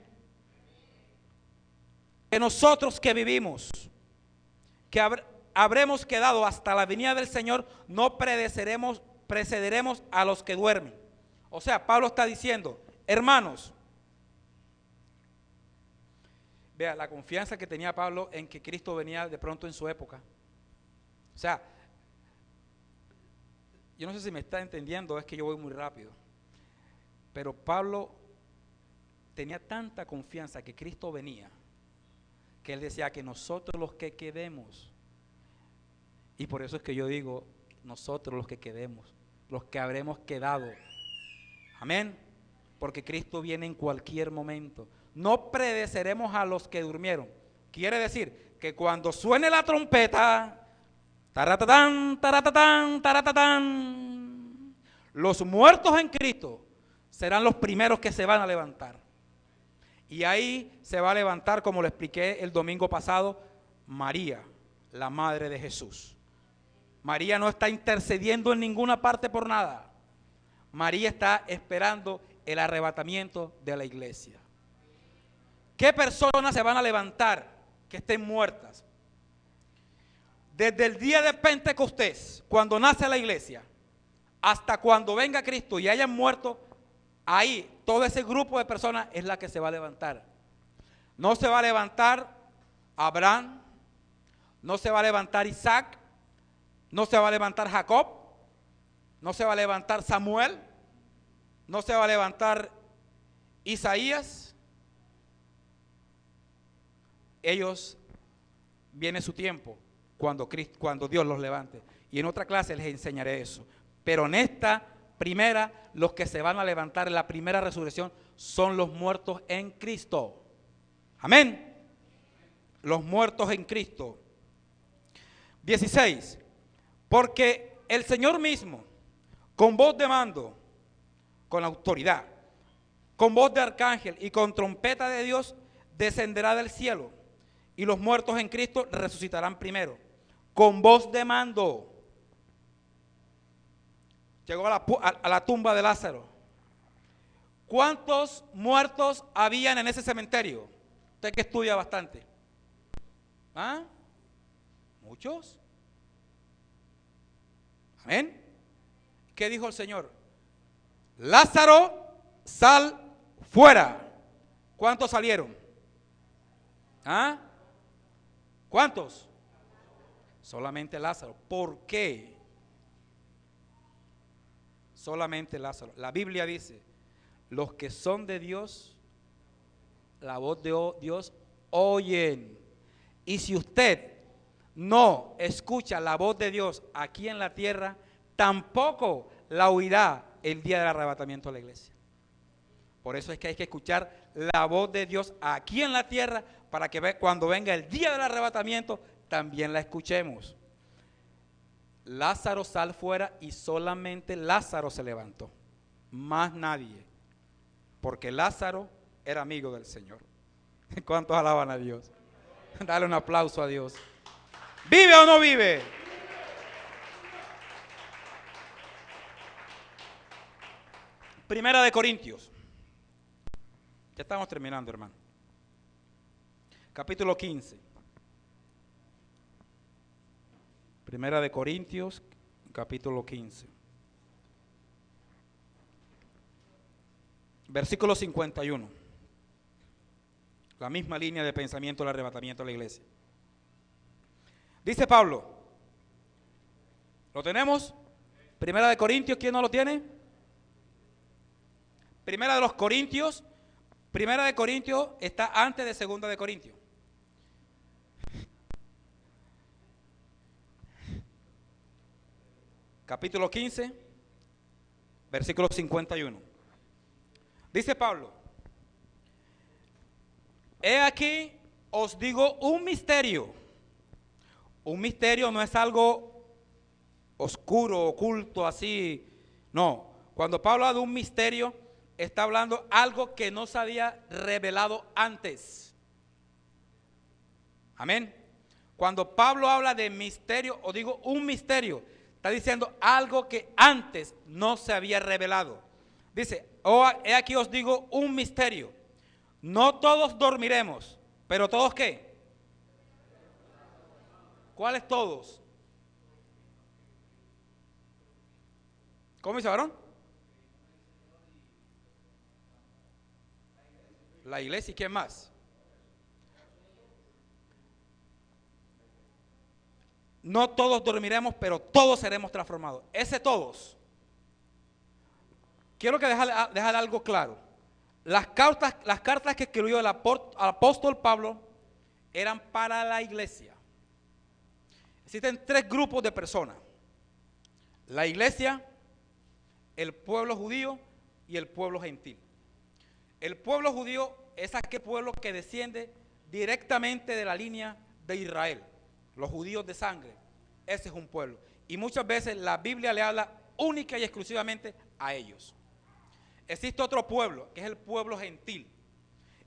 Que nosotros que vivimos, que habremos quedado hasta la venida del Señor, no precederemos a los que duermen. O sea, Pablo está diciendo, hermanos, vea la confianza que tenía Pablo en que Cristo venía de pronto en su época. O sea, yo no sé si me está entendiendo, es que yo voy muy rápido. Pero Pablo tenía tanta confianza que Cristo venía, que él decía que nosotros los que quedemos, y por eso es que yo digo, nosotros los que quedemos, los que habremos quedado. Amén. Porque Cristo viene en cualquier momento. No predeceremos a los que durmieron. Quiere decir que cuando suene la trompeta, taratatán, taratatán, taratatán, los muertos en Cristo serán los primeros que se van a levantar. Y ahí se va a levantar, como lo expliqué el domingo pasado, María, la madre de Jesús. María no está intercediendo en ninguna parte por nada. María está esperando el arrebatamiento de la iglesia. ¿Qué personas se van a levantar que estén muertas? Desde el día de Pentecostés, cuando nace la iglesia, hasta cuando venga Cristo y hayan muerto, ahí todo ese grupo de personas es la que se va a levantar. No se va a levantar Abraham, no se va a levantar Isaac, no se va a levantar Jacob, no se va a levantar Samuel, no se va a levantar Isaías. Ellos viene su tiempo cuando Dios los levante. Y en otra clase les enseñaré eso. Pero en esta primera, los que se van a levantar en la primera resurrección son los muertos en Cristo. Amén. Los muertos en Cristo. 16. Porque el Señor mismo, con voz de mando, con autoridad, con voz de arcángel y con trompeta de Dios, descenderá del cielo, y los muertos en Cristo resucitarán primero. Con voz de mando. Llegó a la tumba de Lázaro. ¿Cuántos muertos habían en ese cementerio? Usted que estudia bastante. ¿Ah? ¿Muchos? ¿Amén? ¿Qué dijo el Señor? Lázaro, sal fuera. ¿Cuántos salieron? ¿Ah? ¿Cuántos? Solamente Lázaro. ¿Por qué? Solamente Lázaro. La Biblia dice, los que son de Dios, la voz de Dios oyen. Y si usted no escucha la voz de Dios aquí en la tierra, tampoco la oirá el día del arrebatamiento de la iglesia. Por eso es que hay que escuchar la voz de Dios aquí en la tierra, para que cuando venga el día del arrebatamiento también la escuchemos. Lázaro, sal fuera, y solamente Lázaro se levantó, más nadie, porque Lázaro era amigo del Señor. ¿Cuántos alaban a Dios? Dale un aplauso a Dios. ¿Vive o no vive? Primera de Corintios. Ya estamos terminando, hermano. Capítulo 15. Primera de Corintios, capítulo 15. Versículo 51. La misma línea de pensamiento del arrebatamiento de la iglesia. Dice Pablo, ¿lo tenemos? Primera de Corintios, ¿quién no lo tiene? Primera de los Corintios. Primera de Corintios está antes de Segunda de Corintios. Capítulo 15, versículo 51. Dice Pablo, he aquí os digo un misterio. Un misterio no es algo oscuro, oculto, así. No, cuando Pablo habla de un misterio, está hablando algo que no se había revelado antes. Amén. Cuando Pablo habla de misterio, o digo un misterio, está diciendo algo que antes no se había revelado. Dice, he aquí os digo un misterio. No todos dormiremos, pero ¿todos qué? ¿Cuáles todos? ¿Cómo dice, varón? La iglesia, ¿y quién más? No todos dormiremos, pero todos seremos transformados. Ese todos. Quiero que dejar algo claro. Las cartas que escribió el apóstol Pablo eran para la iglesia. Existen tres grupos de personas: la iglesia, el pueblo judío y el pueblo gentil. El pueblo judío es aquel pueblo que desciende directamente de la línea de Israel, los judíos de sangre. Ese es un pueblo. Y muchas veces la Biblia le habla única y exclusivamente a ellos. Existe otro pueblo, que es el pueblo gentil.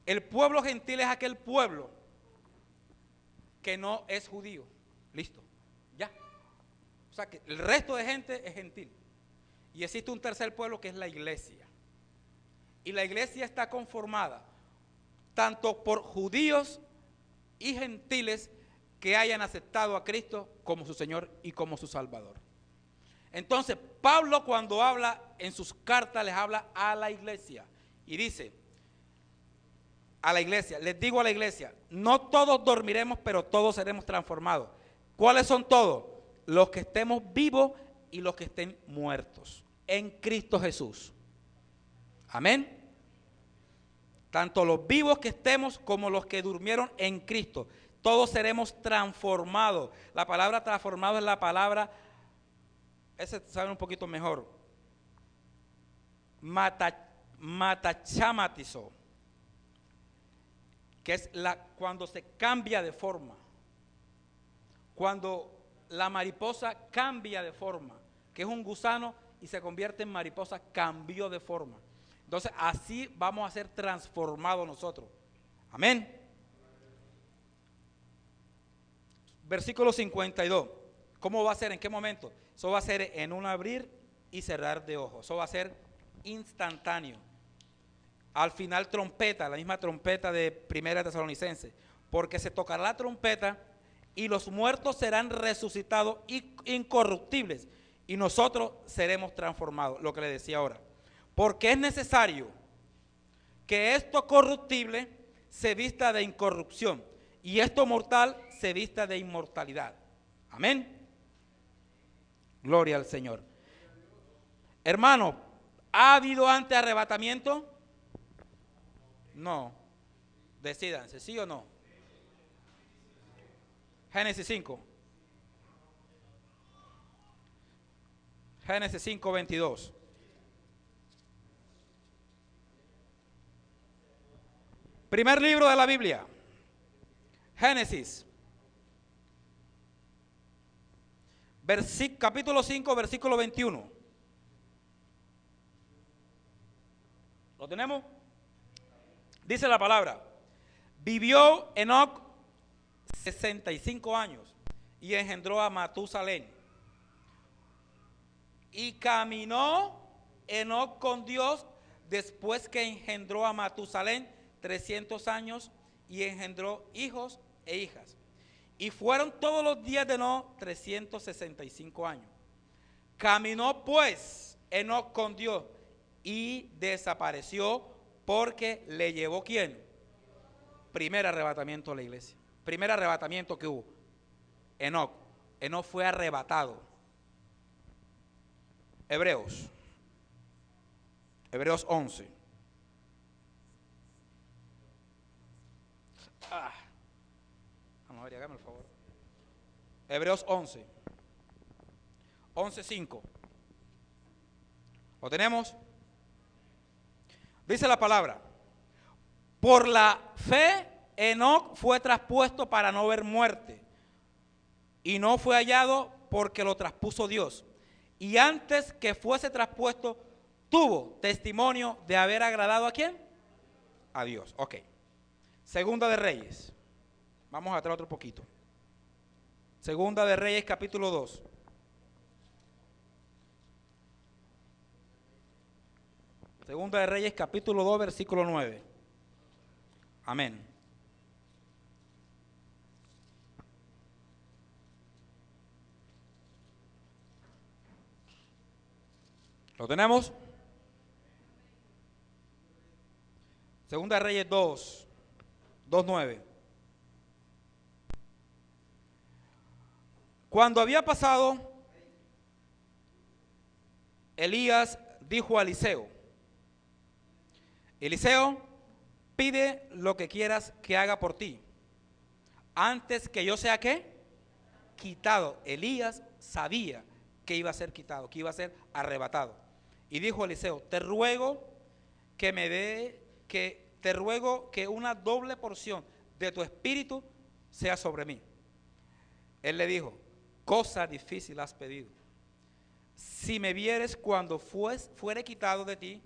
El pueblo gentil es aquel pueblo que no es judío. Listo, ya. O sea que el resto de gente es gentil. Y existe un tercer pueblo que es la iglesia. Y la iglesia está conformada tanto por judíos y gentiles que hayan aceptado a Cristo como su Señor y como su Salvador. Entonces, Pablo, cuando habla en sus cartas, les habla a la iglesia y dice a la iglesia, les digo a la iglesia, no todos dormiremos, pero todos seremos transformados. ¿Cuáles son todos? Los que estemos vivos y los que estén muertos en Cristo Jesús. Amén. Tanto los vivos que estemos como los que durmieron en Cristo. todos seremos transformados. La palabra transformado es la palabra, ese saben un poquito mejor, matachamatizo, que es cuando se cambia de forma, cuando la mariposa cambia de forma, que es un gusano y se convierte en mariposa, cambió de forma. Entonces así vamos a ser transformados nosotros. Amén. Versículo 52. ¿Cómo va a ser? ¿En qué momento? Eso va a ser en un abrir y cerrar de ojos. Eso va a ser instantáneo. Al final trompeta, la misma trompeta de Primera Tesalonicenses, porque se tocará la trompeta y los muertos serán resucitados incorruptibles y nosotros seremos transformados, lo que le decía ahora. Porque es necesario que esto corruptible se vista de incorrupción y esto mortal se vista de inmortalidad. Amén. Gloria al Señor. Hermano, ¿ha habido antes arrebatamiento? No. Decídanse, ¿sí o no? Génesis 5. Génesis 5, 22. Primer libro de la Biblia. Génesis. Capítulo 5, versículo 21. ¿Lo tenemos? Dice la palabra: vivió Enoc 65 años y engendró a Matusalén. Y caminó Enoc con Dios después que engendró a Matusalén 300 años y engendró hijos e hijas. Y fueron todos los días de Enoc 365 años. Caminó pues Enoc con Dios y desapareció porque le llevó ¿quién? Primer arrebatamiento de la iglesia. Primer arrebatamiento que hubo. Enoc. Enoc fue arrebatado. Hebreos 11. Vamos a ver, hágame el favor. Hebreos 11. 11:5. ¿Lo tenemos? Dice la palabra: por la fe Enoc fue traspuesto para no ver muerte, y no fue hallado porque lo traspuso Dios. Y antes que fuese traspuesto, tuvo testimonio de haber agradado ¿a quién? A Dios. Ok. Segunda de Reyes. Vamos a traer otro poquito. Segunda de Reyes, capítulo 2. Segunda de Reyes, capítulo 2, versículo 9. Amén. ¿Lo tenemos? Segunda de Reyes 2, 2:9. Cuando había pasado, Elías dijo a Eliseo: Eliseo, pide lo que quieras que haga por ti, antes que yo sea ¿qué? Quitado. Elías sabía que iba a ser quitado, que iba a ser arrebatado. Y dijo Eliseo: te ruego que una doble porción de tu espíritu sea sobre mí. Él le dijo: cosa difícil has pedido. Si me vieres cuando fuere quitado de ti,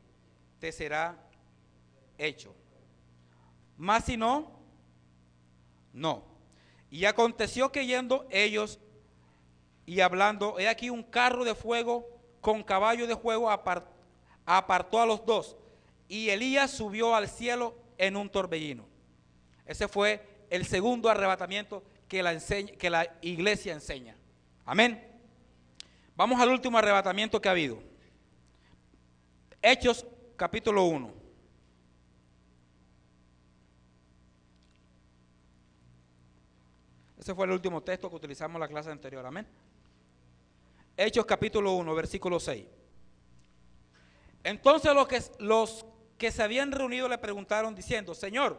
te será hecho. Mas si no, no. Y aconteció que yendo ellos y hablando, he aquí un carro de fuego con caballo de fuego apartó a los dos, y Elías subió al cielo en un torbellino. Ese fue el segundo arrebatamiento que la iglesia enseña. Amén. Vamos al último arrebatamiento que ha habido. Hechos capítulo 1. Ese fue el último texto que utilizamos en la clase anterior. Amén. Hechos capítulo 1, versículo 6. Entonces los que se habían reunido le preguntaron diciendo: Señor,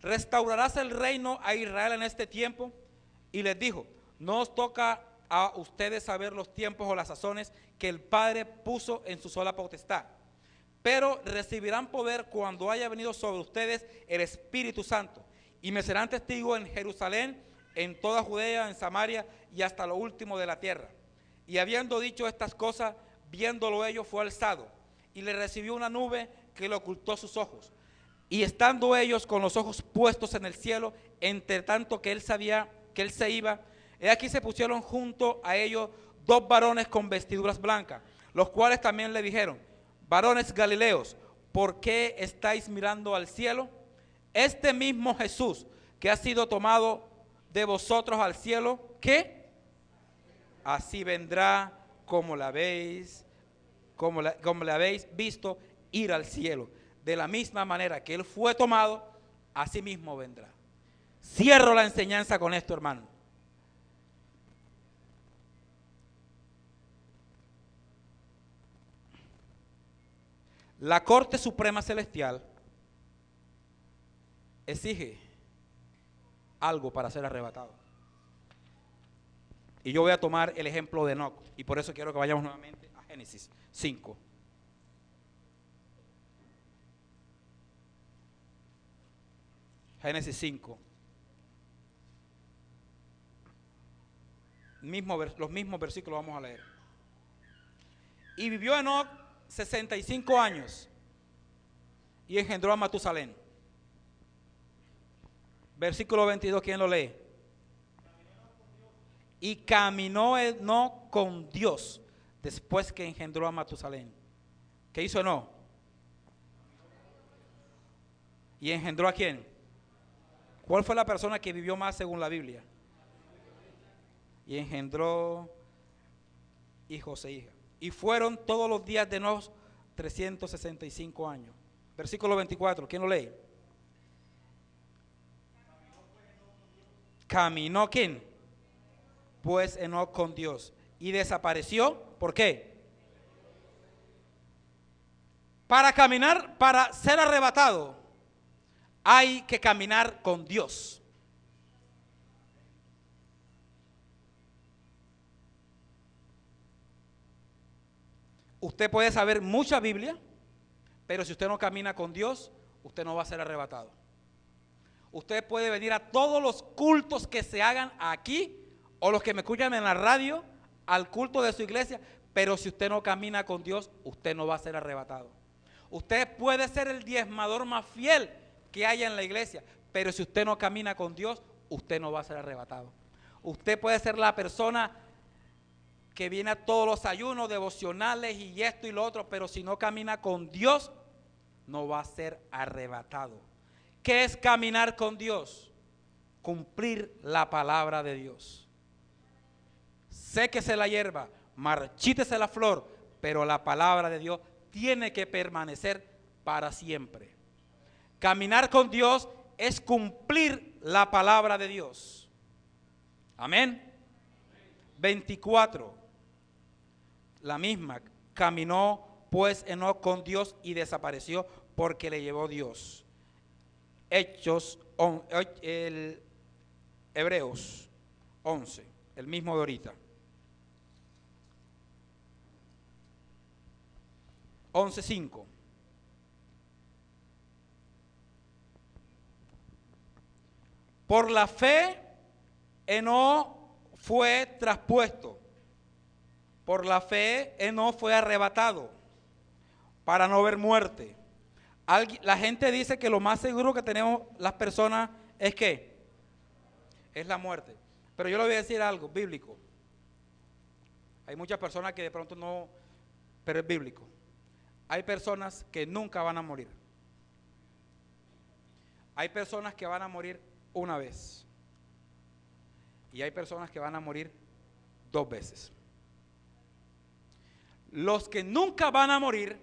¿restaurarás el reino a Israel en este tiempo? Y les dijo, no os toca a ustedes saber los tiempos o las sazones que el Padre puso en su sola potestad, pero recibirán poder cuando haya venido sobre ustedes el Espíritu Santo, y me serán testigos en Jerusalén, en toda Judea, en Samaria y hasta lo último de la tierra. Y habiendo dicho estas cosas, viéndolo ellos, fue alzado, y le recibió una nube que le ocultó sus ojos. Y estando ellos con los ojos puestos en el cielo, entre tanto que él sabía que él se iba, he aquí se pusieron junto a ellos dos varones con vestiduras blancas, los cuales también le dijeron, varones galileos, ¿por qué estáis mirando al cielo? Este mismo Jesús que ha sido tomado de vosotros al cielo, ¿qué? Así vendrá como le habéis visto ir al cielo. De la misma manera que él fue tomado, así mismo vendrá. Cierro la enseñanza con esto, hermano. La Corte Suprema Celestial exige algo para ser arrebatado. Y yo voy a tomar el ejemplo de Enoc, y por eso quiero que vayamos nuevamente a Génesis 5. Génesis 5. Los mismos versículos vamos a leer. Y vivió Enoc 65 años y engendró a Matusalén. Versículo 22, ¿quién lo lee? Y caminó Enoc con Dios después que engendró a Matusalén. ¿Qué hizo Enoc? ¿Y engendró a quién? ¿Cuál fue la persona que vivió más según la Biblia? Y engendró hijos e hijas. Y fueron todos los días de Enoc 365 años. Versículo 24, ¿quién lo lee? ¿Caminó quién? Pues Enoc con Dios. Y desapareció, ¿por qué? Para caminar, para ser arrebatado, hay que caminar con Dios. Usted puede saber mucha Biblia, pero si usted no camina con Dios, usted no va a ser arrebatado. Usted puede venir a todos los cultos que se hagan aquí, o los que me escuchan en la radio, al culto de su iglesia, pero si usted no camina con Dios, usted no va a ser arrebatado. Usted puede ser el diezmador más fiel que haya en la iglesia, pero si usted no camina con Dios, usted no va a ser arrebatado. Usted puede ser la persona que viene a todos los ayunos devocionales y esto y lo otro, pero si no camina con Dios, no va a ser arrebatado. ¿Qué es caminar con Dios? Cumplir la palabra de Dios. Séquese la hierba, marchítese la flor, pero la palabra de Dios tiene que permanecer para siempre. Caminar con Dios es cumplir la palabra de Dios. Amén. 24. La misma, caminó pues Enoc con Dios y desapareció porque le llevó Dios. Hebreos 11, el mismo de ahorita. 11:5. Por la fe, Enoc fue traspuesto. Por la fe, Enoc fue arrebatado para no ver muerte. La gente dice que lo más seguro que tenemos las personas es ¿qué? Es la muerte. Pero yo le voy a decir algo bíblico. Hay muchas personas que de pronto no, pero es bíblico. Hay personas que nunca van a morir. Hay personas que van a morir una vez. Y hay personas que van a morir 2 veces. Los que nunca van a morir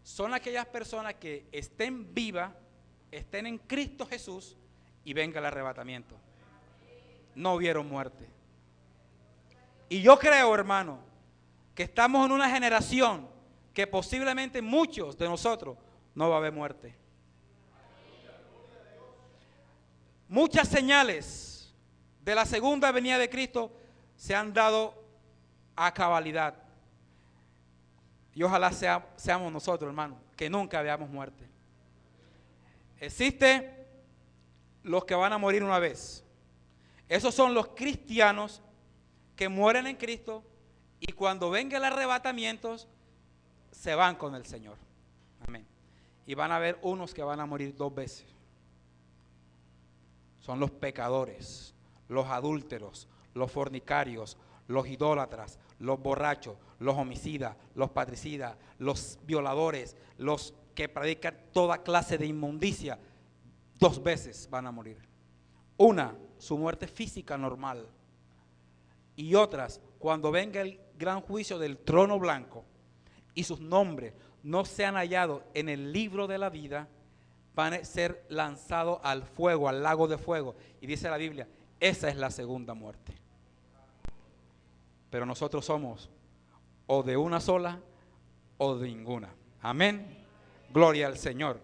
son aquellas personas que estén vivas, estén en Cristo Jesús y venga el arrebatamiento. No vieron muerte. Y yo creo, hermano, que estamos en una generación que posiblemente muchos de nosotros no va a haber muerte. muchas señales de la segunda venida de Cristo se han dado a cabalidad. Y ojalá seamos nosotros, hermanos, que nunca veamos muerte. Existen los que van a morir una vez. Esos son los cristianos que mueren en Cristo y cuando venga el arrebatamiento se van con el Señor. Amén. Y van a haber unos que van a morir 2 veces. Son los pecadores, los adúlteros, los fornicarios, los idólatras, los borrachos, los homicidas, los patricidas, los violadores, los que predican toda clase de inmundicia. 2 veces van a morir. Una, su muerte física normal. Y otras, cuando venga el gran juicio del trono blanco y sus nombres no sean hallados en el libro de la vida, van a ser lanzados al fuego, al lago de fuego. Y dice la Biblia, esa es la segunda muerte. Pero nosotros somos o de una sola o de ninguna. Amén. Gloria al Señor.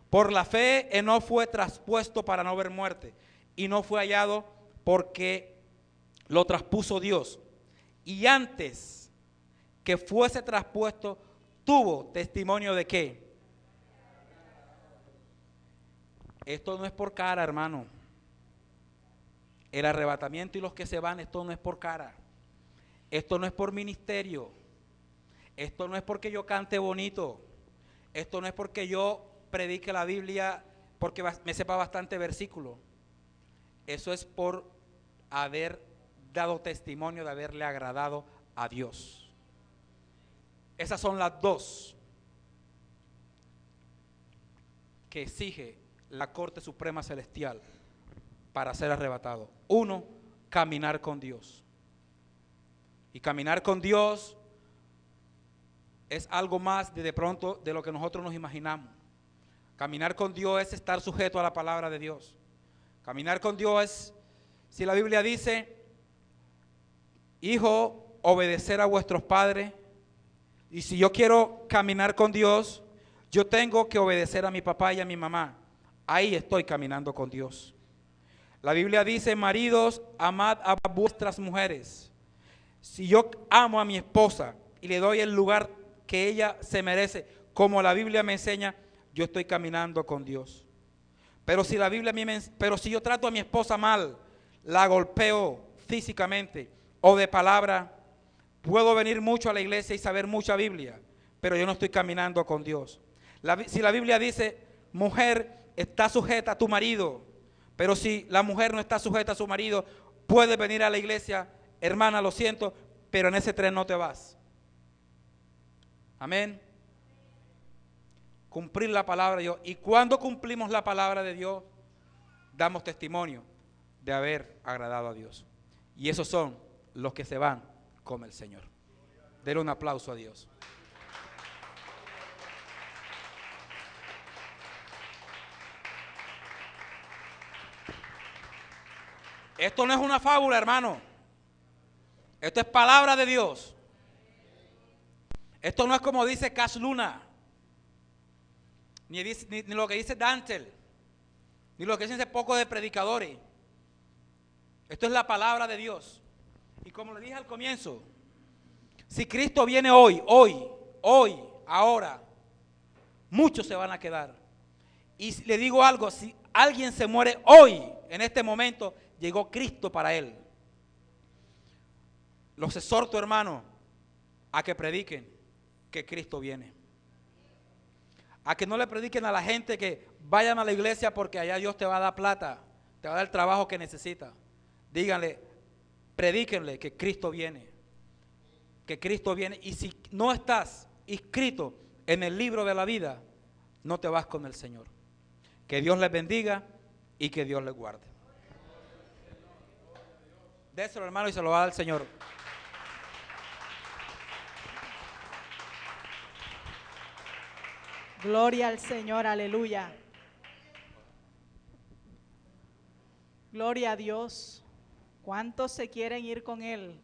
Por la fe Enoc fue traspuesto para no ver muerte y no fue hallado porque lo traspuso Dios. Y antes que fuese traspuesto tuvo testimonio de qué. Esto no es por cara, hermano. El arrebatamiento y los que se van, esto no es por cara. Esto no es por ministerio. Esto no es porque yo cante bonito. Esto no es porque yo predique la Biblia, porque me sepa bastante versículo. Eso es por haber dado testimonio de haberle agradado a Dios. Esas son las dos que exige la Corte Suprema Celestial para ser arrebatado. Uno, caminar con Dios. Y caminar con Dios es algo más de pronto de lo que nosotros nos imaginamos. Caminar con Dios es estar sujeto a la palabra de Dios. Caminar con Dios es, si la Biblia dice, hijo, obedecer a vuestros padres. Y si yo quiero caminar con Dios, yo tengo que obedecer a mi papá y a mi mamá. Ahí estoy caminando con Dios. La Biblia dice, maridos, amad a vuestras mujeres. Si yo amo a mi esposa y le doy el lugar que ella se merece, como la Biblia me enseña, yo estoy caminando con Dios. Pero si la Biblia pero si yo trato a mi esposa mal, la golpeo físicamente o de palabra, puedo venir mucho a la iglesia y saber mucha Biblia, pero yo no estoy caminando con Dios. Si la Biblia dice, mujer, está sujeta a tu marido, pero si la mujer no está sujeta a su marido, puedes venir a la iglesia, hermana, lo siento, pero en ese tren no te vas. Amén. Cumplir la palabra de Dios. Y cuando cumplimos la palabra de Dios, damos testimonio de haber agradado a Dios. Y esos son los que se van con el Señor. Denle un aplauso a Dios. Esto no es una fábula, hermano. Esto es palabra de Dios. Esto no es como dice Cash Luna, ni lo que dice Dantel, ni lo que dicen pocos de predicadores. Esto es la palabra de Dios. Y como le dije al comienzo, si Cristo viene hoy, ahora, muchos se van a quedar. Y le digo algo, si alguien se muere hoy, en este momento, llegó Cristo para él. Los exhorto, hermano, a que prediquen que Cristo viene. A que no le prediquen a la gente que vayan a la iglesia porque allá Dios te va a dar plata, te va a dar el trabajo que necesita. Díganle, predíquenle que Cristo viene. Que Cristo viene. Y si no estás inscrito en el libro de la vida, no te vas con el Señor. Que Dios les bendiga y que Dios les guarde. Déselo, hermano, y se lo va a dar el Señor. Gloria al Señor, aleluya. Gloria a Dios. ¿Cuántos se quieren ir con Él?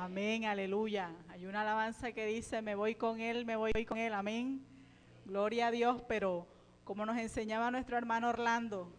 Amén, aleluya. Hay una alabanza que dice, me voy con Él, amén. Gloria a Dios, pero como nos enseñaba nuestro hermano Orlando,